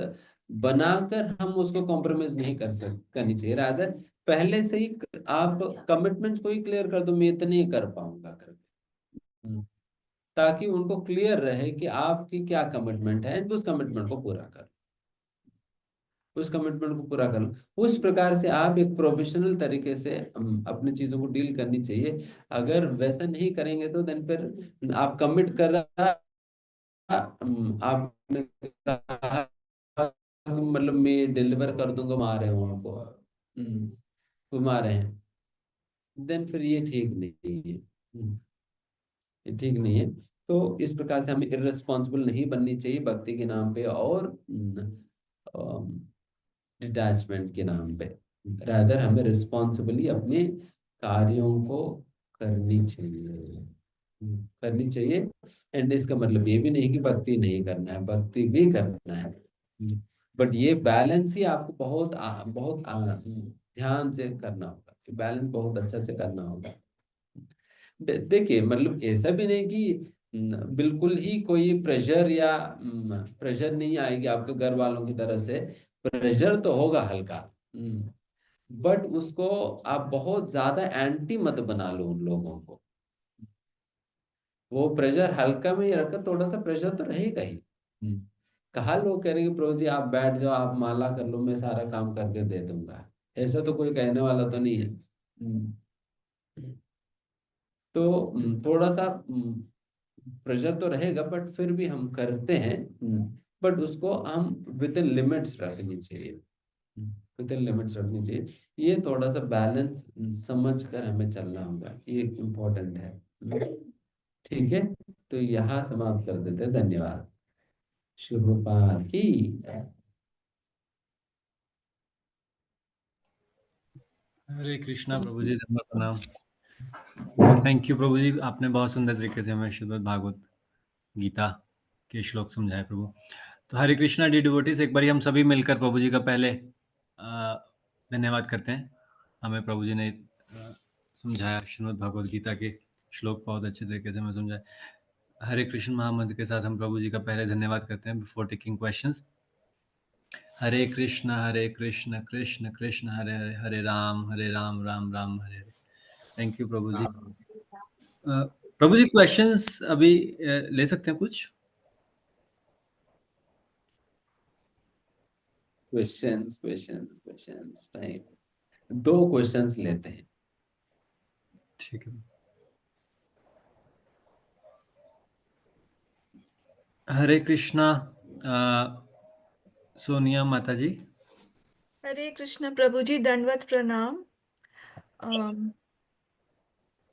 बनाकर हम उसको कॉम्प्रोमाइज नहीं करनी चाहिए। रादर पहले से ही आप कमिटमेंट्स को ही क्लियर कर दो, मैं इतने ही कर पाऊंगा करके। ताकि उनको क्लियर रहे कि आपकी क्या कमिटमेंट है, एंड उस कमिटमेंट को पूरा कर, उस कमिटमेंट को पूरा कर लो। उस प्रकार से आप एक प्रोफेशनल तरीके से अपनी चीजों को डील करनी चाहिए। अगर वैसा नहीं करेंगे तो देन फिर आप कमिट कर रहा, आपने कहा कि मतलब मैं डिलीवर कर दूंगा, घुमा रहे हो उनको, घुमा रहे हैं, देन फिर ये ठीक नहीं है। ये ठीक नहीं है। तो इस प्रकार से हमें इररिस्पॉन्सिबल नहीं बननी चाहिए भक्ति के नाम पे और डिटैचमेंट के नाम पे। रादर हमें रिस्पॉन्सिबली अपने कार्यों को करनी चाहिए, करनी चाहिए। एंड इसका मतलब ये भी नहीं कि भक्ति नहीं करना है, भक्ति भी करना है। बट ये बैलेंस ही आपको बहुत ध्यान से करना होगा, बैलेंस बहुत अच्छा से करना होगा। देखिए मतलब ऐसा भी नहीं कि बिल्कुल ही कोई प्रेशर या प्रेशर नहीं आएगी आपके घर वालों की तरफ से। प्रेशर तो होगा हल्का, बट उसको आप बहुत ज्यादा एंटी मत बना लो उन लोगों को। वो प्रेशर हल्का में ही रखकर, थोड़ा सा प्रेशर तो रहेगा ही। कहा लोग कह रहे कि प्रभु जी आप बैठ जाओ, आप माला कर लो, मैं सारा काम करके दे दूंगा, ऐसा तो कोई कहने वाला तो नहीं है। तो थोड़ा सा प्रेशर तो रहेगा, बट फिर भी हम करते हैं। बट उसको हम विद इन लिमिट्स रखनी चाहिए, विद इन लिमिट्स रखनी चाहिए। ये थोड़ा सा बैलेंस समझ कर हमें चलना होगा, ये इम्पोर्टेंट है। ठीक है, तो यहाँ समाप्त कर देते हैं। धन्यवाद। शुभपाल की हरे कृष्णा प्रभु जी, धन्यवाद, प्रणाम। थैंक यू प्रभु जी, आपने बहुत सुंदर तरीके से हमें श्रीमद् भागवत गीता के श्लोक समझाए प्रभु। तो हरे कृष्णा डी डिवोटीज, एक बार हम सभी मिलकर प्रभु जी का पहले धन्यवाद करते हैं। हमें प्रभु जी ने समझाया, श्रीमद् भागवत गीता के श्लोक बहुत अच्छे तरीके से हमें समझाए। हरे कृष्ण महामंत्र के साथ हम प्रभु जी का पहले धन्यवाद करते हैं before taking questions. Hare Krishna Krishna Krishna Hare Hare, Hare Ram Ram Ram Hare Hare. Thank you प्रभु जी। प्रभु जी क्वेश्चंस अभी ले सकते हैं कुछ? क्वेश्चंस टाइम, 2 क्वेश्चंस लेते हैं। ठीक है। हरे कृष्णा सोनिया माता जी। हरे कृष्ण प्रभु जी, दंडवत प्रणाम।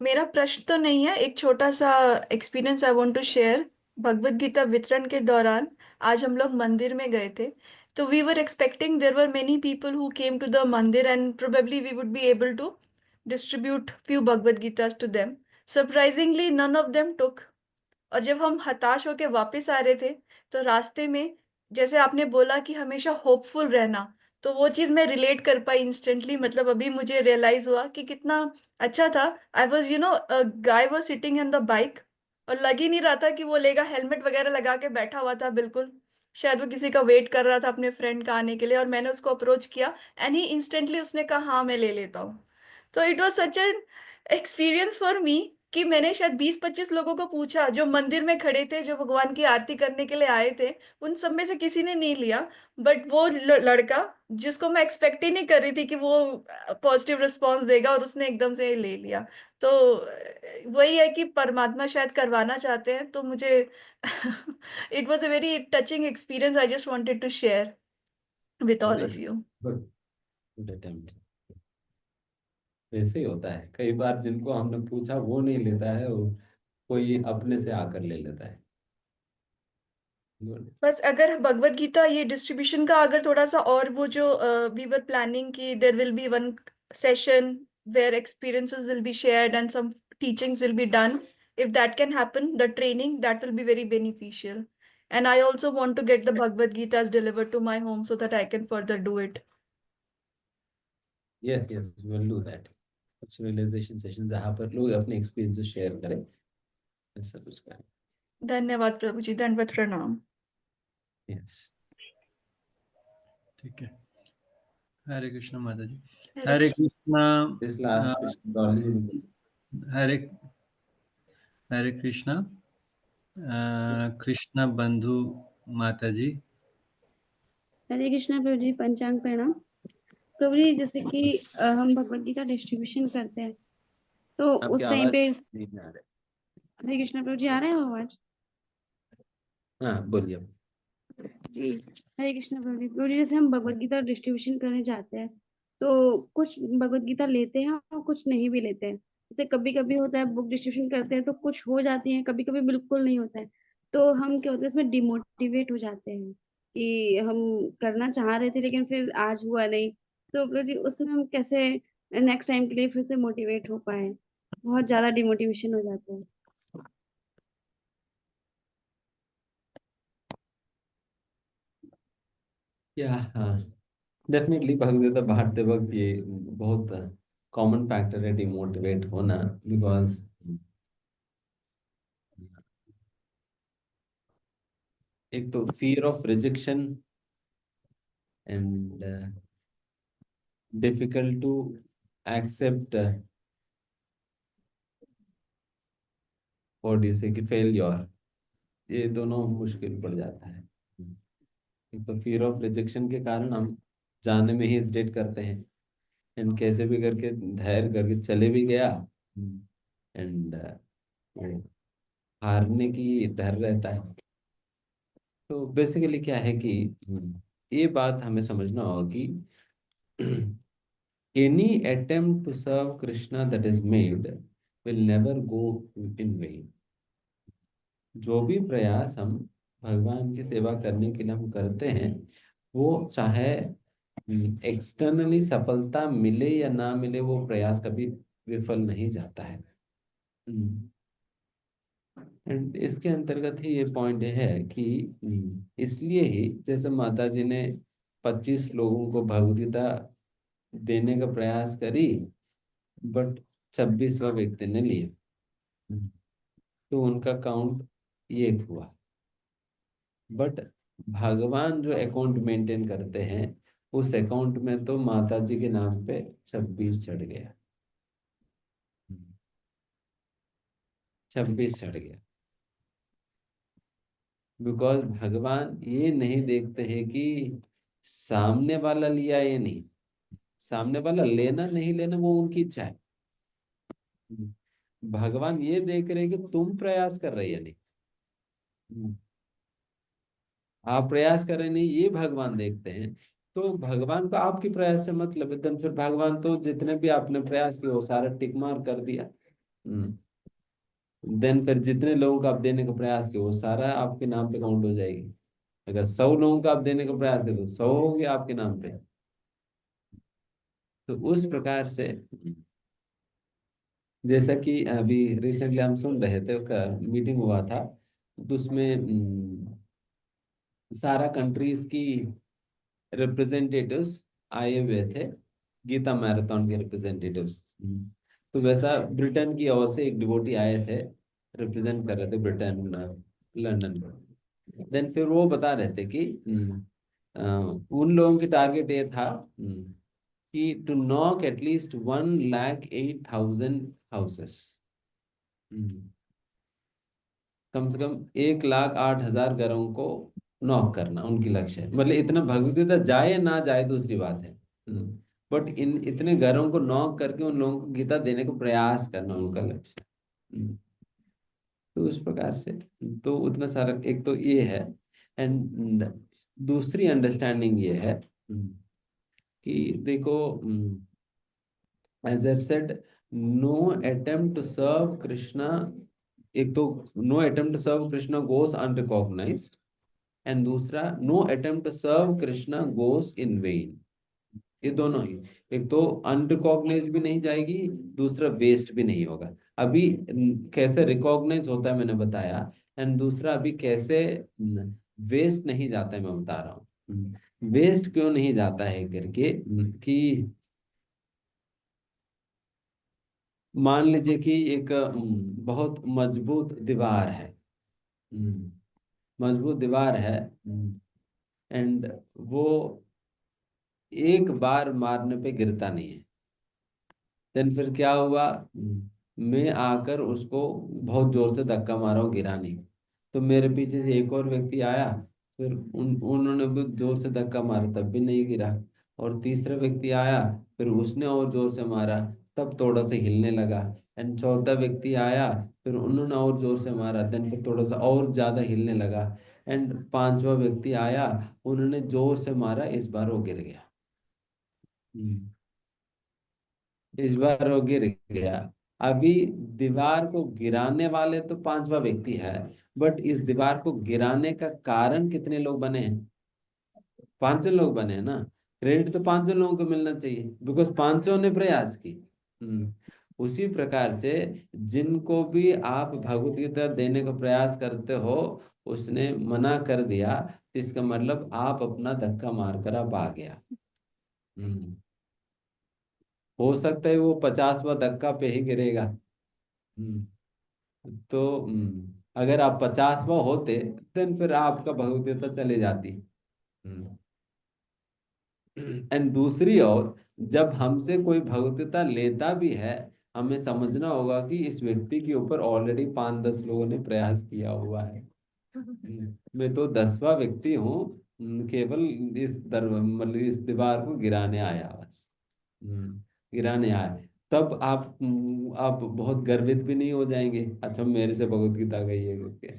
मेरा प्रश्न तो नहीं है, एक छोटा सा experience I want to share. Bhagavad Gita वितरण के दौरान आज हम लोग मंदिर में गए थे, तो we were expecting there were many people who came to the mandir and probably we would be able to distribute few Bhagavad Gitas to them. Surprisingly none of them took. और जब हम हताश होके वापस आ रहे थे, तो रास्ते में, जैसे आपने बोला कि हमेशा होपफुल रहना, तो वो चीज मैं रिलेट कर पाई इंस्टेंटली। मतलब अभी मुझे रियलाइज हुआ कि कितना अच्छा था। I was guy was sitting in the bike, और लग ही नहीं रहा था कि वो लेगा। हेलमेट वगैरह लगा के बैठा हुआ था बिल्कुल। शायद वो किसी का वेट कर रहा था अपने फ्रेंड का आने के लिए, और मैंने उसको अप्रोच किया एंड ही इंस्टेंटली उसने कहा हाँ मैं ले लेता हूँ। तो it was such an experience for me कि मैंने शायद 20-25 लोगों को पूछा जो मंदिर में खड़े थे, जो भगवान की आरती करने के लिए आए थे। उन सब में से किसी ने नहीं लिया, बट वो लड़का जिसको मैं एक्सपेक्ट ही नहीं कर रही थी कि वो पॉजिटिव रिस्पॉन्स देगा, और उसने एकदम से ले लिया। तो वही है कि परमात्मा शायद करवाना चाहते हैं। तो मुझे it was a very touching experience. I just wanted to share with all of you. Good, good attempt. वैसे ही होता है, कई बार जिनको हमने पूछा वो नहीं लेता है, और कोई अपने से आकर ले लेता है। Good. बस अगर भगवत गीता ये डिस्ट्रीब्यूशन का अगर थोड़ा सा और, वो जो वी वर प्लानिंग कि there will be one session where experiences will be shared and some teachings will be done. If that can happen, the training, that will be very beneficial. And I also want to get the Bhagavad Gitas delivered to my home so that I can further do it. Yes, we'll do that. कुछ realisation session जहाँ पर लोग अपने experiences share करें, ऐसा कुछ करें। धन्यवाद प्रभु जी, दंडवत प्रणाम। यस। ठीक है। हरे कृष्णा माता जी। Hare Hare Krishna. Krishna. This last question only. Hare Hare Krishna. Krishna बंधु माता जी। हरे कृष्णा प्रभु जी, पंचांग प्रणाम। प्रभु जी, जैसे कि हम भगवत गीता डिस्ट्रीब्यूशन करते हैं, तो आपकी उस टाइम आवाज पे नहीं आ रही। हरे कृष्णा प्रभु जी, आ रहा है आवाज? हाँ, बोलिए। जी, हरे कृष्णा प्रभु जी। प्रभु जी, जैसे हम भगवत गीता डिस्ट्रीब्यूशन करने जाते हैं, तो कुछ भगवत गीता लेते हैं और कुछ नहीं भी लेते हैं। जैसे कभी कभी होता है बुक डिस्ट्रीब्यूशन करते हैं तो कुछ हो जाती है, कभी कभी बिल्कुल नहीं होता है। तो हम क्या होता है, इसमें डिमोटिवेट हो जाते हैं कि हम करना चाह रहे थे लेकिन फिर आज हुआ नहीं। तो प्रभु जी, उस समय हम कैसे नेक्स्ट टाइम के लिए फिर से मोटिवेट हो पाए? बहुत ज्यादा डिमोटिवेशन हो जाता है। या हाँ, डेफिनेटली भगवद बांटते वक्त ये बहुत कॉमन फैक्टर है डिमोटिवेट होना, बिकॉज एक तो fear of rejection and difficult to accept what you say कि फेलियर, ये दोनों मुश्किल पड़ जाता है। एक तो फियर ऑफ रिजेक्शन के कारण हम जाने में ही हेजिटेट करते हैं, एंड कैसे भी करके धैर्य करके चले भी गया, एंड हारने की डर रहता है। तो बेसिकली क्या है कि ये बात हमें समझना होगा कि any attempt to serve Krishna that is made will never go in vain. जो भी प्रयास हम भगवान की सेवा करने के लिए हम करते हैं, वो चाहे एक्सटर्नली सफलता मिले या ना मिले, वो प्रयास कभी विफल नहीं जाता है। एंड इसके अंतर्गत ही ये पॉइंट है कि इसलिए ही जैसे माता जी ने 25 लोगों को भगवदगीता देने का प्रयास करी, बट 26वां व्यक्ति ने लिया, तो उनका काउंट एक हुआ। बट भगवान जो अकाउंट मेंटेन करते हैं, उस अकाउंट में तो माता जी के नाम पे 26 चढ़ गया, 26 चढ़ गया। बिकॉज भगवान ये नहीं देखते हैं कि सामने वाला लिया या नहीं, सामने वाला लेना नहीं लेना वो उनकी इच्छा है। भगवान ये देख रहे हैं कि तुम प्रयास कर रहे या नहीं। आप प्रयास कर रहे नहीं, ये भगवान देखते हैं। तो भगवान को आपकी प्रयास से मतलब एकदम, फिर भगवान तो जितने भी आपने प्रयास किए वो सारा टिक मार कर दिया। देन फिर जितने लोगों का आप देने का प्रयास किए वो सारा आपके नाम पे काउंट हो जाएगी। अगर 100 लोगों का आप देने का प्रयास करें तो 100 हो गया आपके नाम पे। तो उस प्रकार से जैसा कि अभी रिसेंटली हम सुन रहे थे, मीटिंग हुआ था, तो उसमें सारा कंट्रीज की रिप्रेजेंटेटिव्स आए हुए थे, गीता मैराथन के रिप्रेजेंटेटिव्स। तो वैसा ब्रिटेन की ओर से एक डिवोटी आए थे, रिप्रेजेंट कर रहे थे ब्रिटेन, लंदन को। देन फिर वो बता रहे थे कि उन लोगों की टारगेट ये था कि टू नॉक एटलीस्ट 1,08,000 हाउसेस। कम से कम 1,08,000 घरों को नॉक करना उनकी लक्ष्य है। मतलब इतना भगवदगीता जाए ना जाए दूसरी बात है, बट इन इतने घरों को नॉक करके उन लोगों को गीता देने का प्रयास करना उनका लक्ष्य है। तो उस प्रकार से तो उतना सारा, एक तो ये है। एंड दूसरी अंडरस्टैंडिंग ये है कि देखो, as I've said, no attempt to serve Krishna, एक तो no attempt to serve Krishna goes unrecognized, and दूसरा no attempt to serve Krishna goes in vain। ये दोनों ही, एक तो अनरिकॉग्नाइज भी नहीं जाएगी, दूसरा वेस्ट भी नहीं होगा। अभी कैसे रिकॉग्नाइज होता है मैंने बताया, एंड दूसरा अभी कैसे वेस्ट नहीं जाता है मैं बता रहा हूँ। वेस्ट क्यों नहीं जाता है करके कि मान लीजिए कि एक बहुत मजबूत दीवार है, मजबूत दीवार है, एंड वो एक बार मारने पे गिरता नहीं है। देन फिर क्या हुआ, मैं आकर उसको बहुत जोर से धक्का मारा, वो गिरा नहीं। तो मेरे पीछे से एक और व्यक्ति आया, फिर उन्होंने भी जोर से धक्का मारा, तब भी नहीं गिरा। और तीसरा व्यक्ति आया, फिर उसने और जोर से मारा, तब थोड़ा सा हिलने लगा। एंड चौथा व्यक्ति आया, फिर उन्होंने और जोर से मारा, देन फिर थोड़ा सा और ज्यादा हिलने लगा। एंड पांचवा व्यक्ति आया, उन्होंने जोर से मारा, इस बार वो गिर गया। हम्म, इस बार वो गिर गया। अभी दीवार को गिराने वाले तो पांचवा व्यक्ति है, बट इस दीवार को गिराने का कारण कितने लोग बने हैं? पांचों लोग बने हैं ना। क्रेडिट तो पांचों लोगों को मिलना चाहिए, बिकॉज पांचों ने प्रयास की। उसी प्रकार से जिनको भी आप भगवत गीता देने का प्रयास करते हो, उसने मना कर दिया, तो इसका मतलब आप अपना धक्का मारकर आप आ गया। हम्म हो सकता है वो 50वां धक्का पे ही गिरेगा। हम्म तो अगर आप 50वां होते, देन फिर आपका भगवतीयता चली जाती। एंड दूसरी ओर, जब हमसे कोई भगवतीयता लेता भी है, हमें समझना होगा कि इस व्यक्ति के ऊपर ऑलरेडी 5-10 लोगों ने प्रयास किया हुआ है। मैं तो 10वां व्यक्ति हूँ, केवल मतलब इस दीवार को गिराने आया बस। गिराने आए। तब आप बहुत गर्वित भी नहीं हो जाएंगे, अच्छा मेरे से भगवत गीता गई है करके।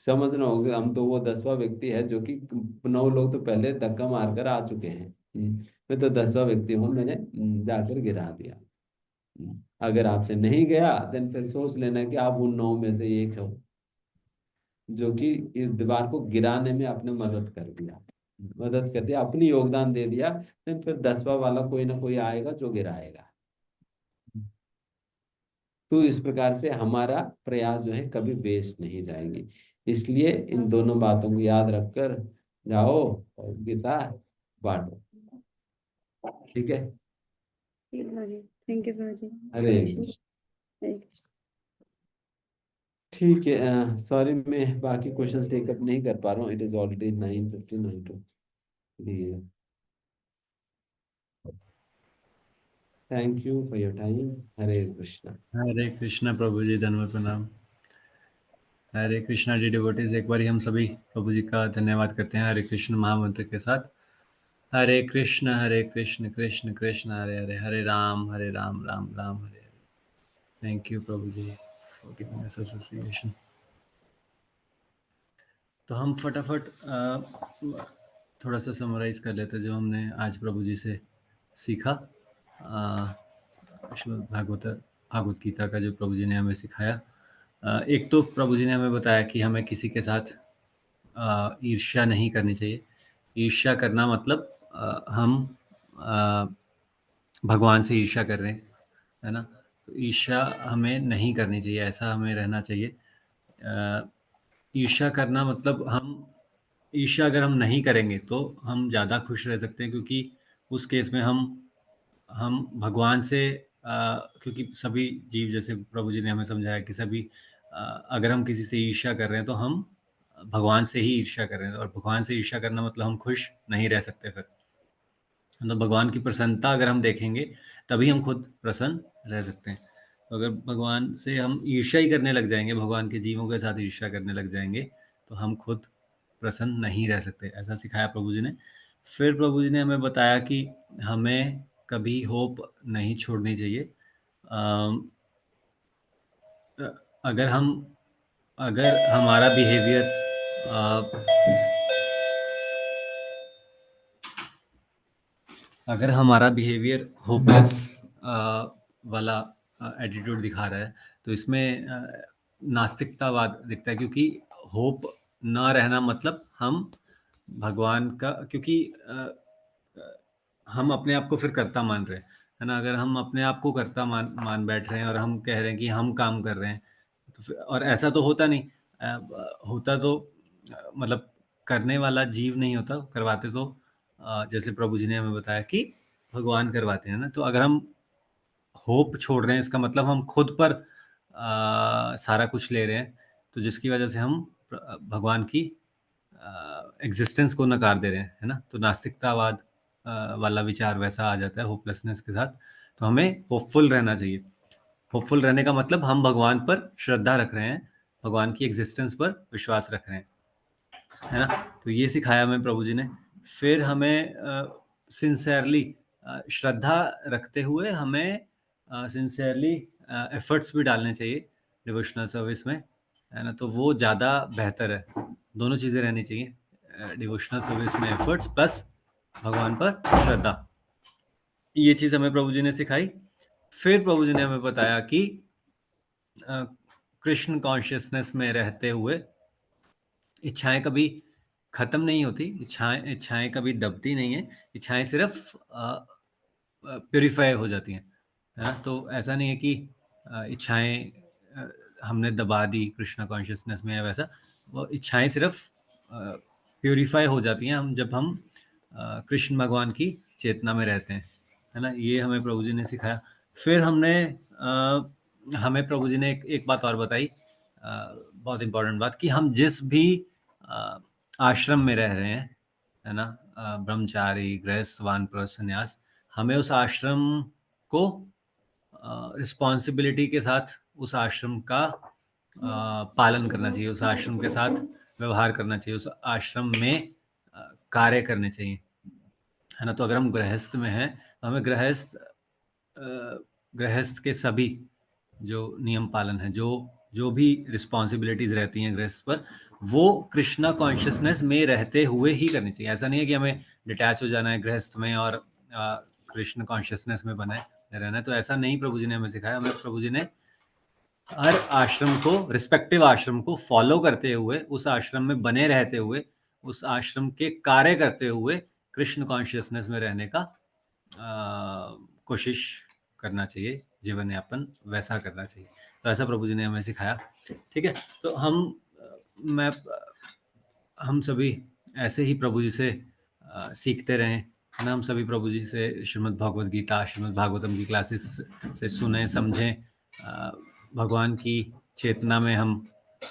समझना होगा, हम तो वो 10वां व्यक्ति है जो कि 9 लोग तो पहले धक्का मारकर आ चुके हैं। मैं तो 10वां व्यक्ति हूँ, मैंने जाकर गिरा दिया। अगर आपसे नहीं गया, देन फिर सोच लेना कि आप उन 9 में से एक हो, जो कि इस दीवार को गिराने में आपने मदद कर दिया, अपनी योगदान दे दिया। देन फिर 10वां वाला कोई ना कोई आएगा जो गिराएगा। तो इस प्रकार से हमारा प्रयास जो है कभी वेस्ट नहीं जाएंगे। इसलिए इन दोनों बातों को याद रखकर जाओ और गीता बांटो। ठीक है। थैंक यू गुरुजी। हरे कृष्ण। ठीक है, सॉरी मैं बाकी क्वेश्चंस टेकअप नहीं कर पा रहा हूँ, it is already 9:59 two. Thank you for your time. Hare Krishna. Hare Krishna प्रभु जी, धन्यवाद प्रणाम। हरे कृष्णा जी डिवोटीज, एक बार हम सभी प्रभु जी का धन्यवाद करते हैं हरे कृष्ण महामंत्र के साथ। हरे कृष्ण कृष्ण कृष्ण हरे हरे, हरे राम राम राम हरे हरे। थैंक यू प्रभु ji for giving us association. तो हम फटाफट थोड़ा सा समराइज कर लेते हैं जो हमने आज प्रभु जी से सीखा। श्रीमद् भागवत गीता का जो प्रभु जी ने हमें सिखाया, एक तो प्रभु जी ने हमें बताया कि हमें किसी के साथ ईर्ष्या नहीं करनी चाहिए। ईर्ष्या करना मतलब हम भगवान से ईर्ष्या कर रहे हैं, है ना। तो ईर्ष्या हमें नहीं करनी चाहिए, ऐसा हमें रहना चाहिए। ईर्ष्या करना मतलब ईर्ष्या अगर हम नहीं करेंगे तो हम ज़्यादा खुश रह सकते हैं, क्योंकि उस केस में हम भगवान से क्योंकि सभी जीव, जैसे प्रभु जी ने हमें समझाया कि सभी अगर हम किसी से ईर्ष्या कर रहे हैं तो हम भगवान से ही ईर्ष्या कर रहे हैं, और भगवान से ईर्ष्या करना मतलब हम खुश नहीं रह सकते। फिर मतलब भगवान की प्रसन्नता अगर हम देखेंगे तभी हम खुद प्रसन्न रह सकते हैं। तो अगर भगवान से हम ईर्ष्या ही करने लग जाएंगे, भगवान के जीवों के साथ ईर्ष्या करने लग जाएंगे, तो हम खुद प्रसन्न नहीं रह सकते। ऐसा सिखाया प्रभु जी ने। फिर प्रभु जी ने हमें बताया कि हमें कभी होप नहीं छोड़नी चाहिए। अगर हम अगर हमारा बिहेवियर अगर हमारा बिहेवियर होपलेस वाला एटीट्यूड दिखा रहा है, तो इसमें नास्तिकतावाद दिखता है, क्योंकि होप ना रहना मतलब हम भगवान का, क्योंकि हम अपने आप को फिर कर्ता मान रहे हैं, है ना। अगर हम अपने आप को कर्ता मान बैठ रहे हैं और हम कह रहे हैं कि हम काम कर रहे हैं, तो फिर, और ऐसा तो होता नहीं। होता तो मतलब करने वाला जीव नहीं होता, करवाते तो जैसे प्रभु जी ने हमें बताया कि भगवान करवाते हैं ना। तो अगर हम होप छोड़ रहे हैं, इसका मतलब हम खुद पर सारा कुछ ले रहे हैं, तो जिसकी वजह से हम भगवान की एग्जिस्टेंस को नकार दे रहे हैं, है ना। तो नास्तिकतावाद वाला विचार वैसा आ जाता है होपलेसनेस के साथ। तो हमें होपफुल रहना चाहिए। होपफुल रहने का मतलब हम भगवान पर श्रद्धा रख रहे हैं, भगवान की एग्जिस्टेंस पर विश्वास रख रहे हैं, है ना। तो ये सिखाया हमें प्रभु जी ने। फिर हमें सिंसेरली श्रद्धा रखते हुए हमें सिंसेरली एफर्ट्स भी डालने चाहिए डिवोशनल सर्विस में, है ना। तो वो ज़्यादा बेहतर है, दोनों चीज़ें रहनी चाहिए, डिवोशनल सर्विस में एफर्ट्स प्लस भगवान पर श्रद्धा। ये चीज़ हमें प्रभु जी ने सिखाई। फिर प्रभु जी ने हमें बताया कि कृष्ण कॉन्शियसनेस में रहते हुए इच्छाएं कभी खत्म नहीं होती, इच्छाएं कभी दबती नहीं है, इच्छाएं सिर्फ प्योरीफाई हो जाती हैं, है ना। तो ऐसा नहीं है कि इच्छाएं हमने दबा दी कृष्ण कॉन्शियसनेस में या वैसा, वो इच्छाएं सिर्फ प्योरीफाई हो जाती हैं जब हम कृष्ण भगवान की चेतना में रहते हैं, है ना। ये हमें प्रभु जी ने सिखाया। फिर हमें प्रभु जी ने एक बात और बताई, बहुत इंपॉर्टेंट बात, कि हम जिस भी आश्रम में रह रहे हैं, है ना, ब्रह्मचारी, गृहस्थ, वानप्रस्थ, संन्यास, हमें उस आश्रम को रिस्पॉन्सिबिलिटी के साथ उस आश्रम का पालन करना चाहिए, उस आश्रम के साथ व्यवहार करना चाहिए, उस आश्रम में कार्य करने चाहिए, है ना। तो अगर हम गृहस्थ में हैं तो हमें गृहस्थ के सभी जो नियम पालन है, जो भी रिस्पॉन्सिबिलिटीज रहती हैं गृहस्थ पर, वो कृष्णा कॉन्शियसनेस में रहते हुए ही करनी चाहिए। ऐसा नहीं है कि हमें डिटैच हो जाना है गृहस्थ में और कृष्ण कॉन्शियसनेस में बने रहना है। तो ऐसा नहीं प्रभु जी ने हमें सिखाया। हमें प्रभु जी ने हर आश्रम को, रिस्पेक्टिव आश्रम को फॉलो करते हुए, उस आश्रम में बने रहते हुए, उस आश्रम के कार्य करते हुए कृष्ण कॉन्शियसनेस में रहने का कोशिश करना चाहिए, जीवन यापन वैसा करना चाहिए। तो ऐसा प्रभु जी ने हमें सिखाया। ठीक है, तो हम सभी ऐसे ही प्रभु जी से सीखते रहें, है ना। हम सभी प्रभु जी से श्रीमद् भगवद गीता, श्रीमद् भागवतम की क्लासेस से सुने, समझें, भगवान की चेतना में हम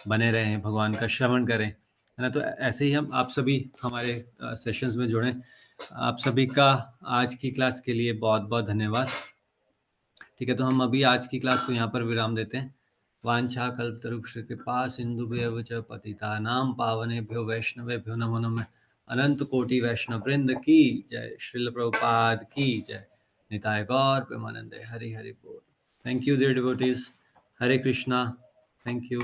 बने रहें, भगवान का श्रवण करें, है ना। तो ऐसे ही हम आप सभी हमारे सेशंस में जुड़ें। आप सभी का आज की क्लास के लिए बहुत बहुत धन्यवाद। ठीक है, तो हम अभी आज की क्लास को यहाँ पर विराम देते हैं। वांछा कल्पतरुक्ष कृपा सिंधुभ्यः च पतितानां पावनेभ्यो वैष्णवेभ्यो नमो नमः। अनंत कोटि वैष्णव वृंद की जय। श्रील प्रभुपाद की जय। निताय गौर प्रेमानंदे। हरि हरि बोल। Thank you dear devotees. Hare Krishna. Thank you.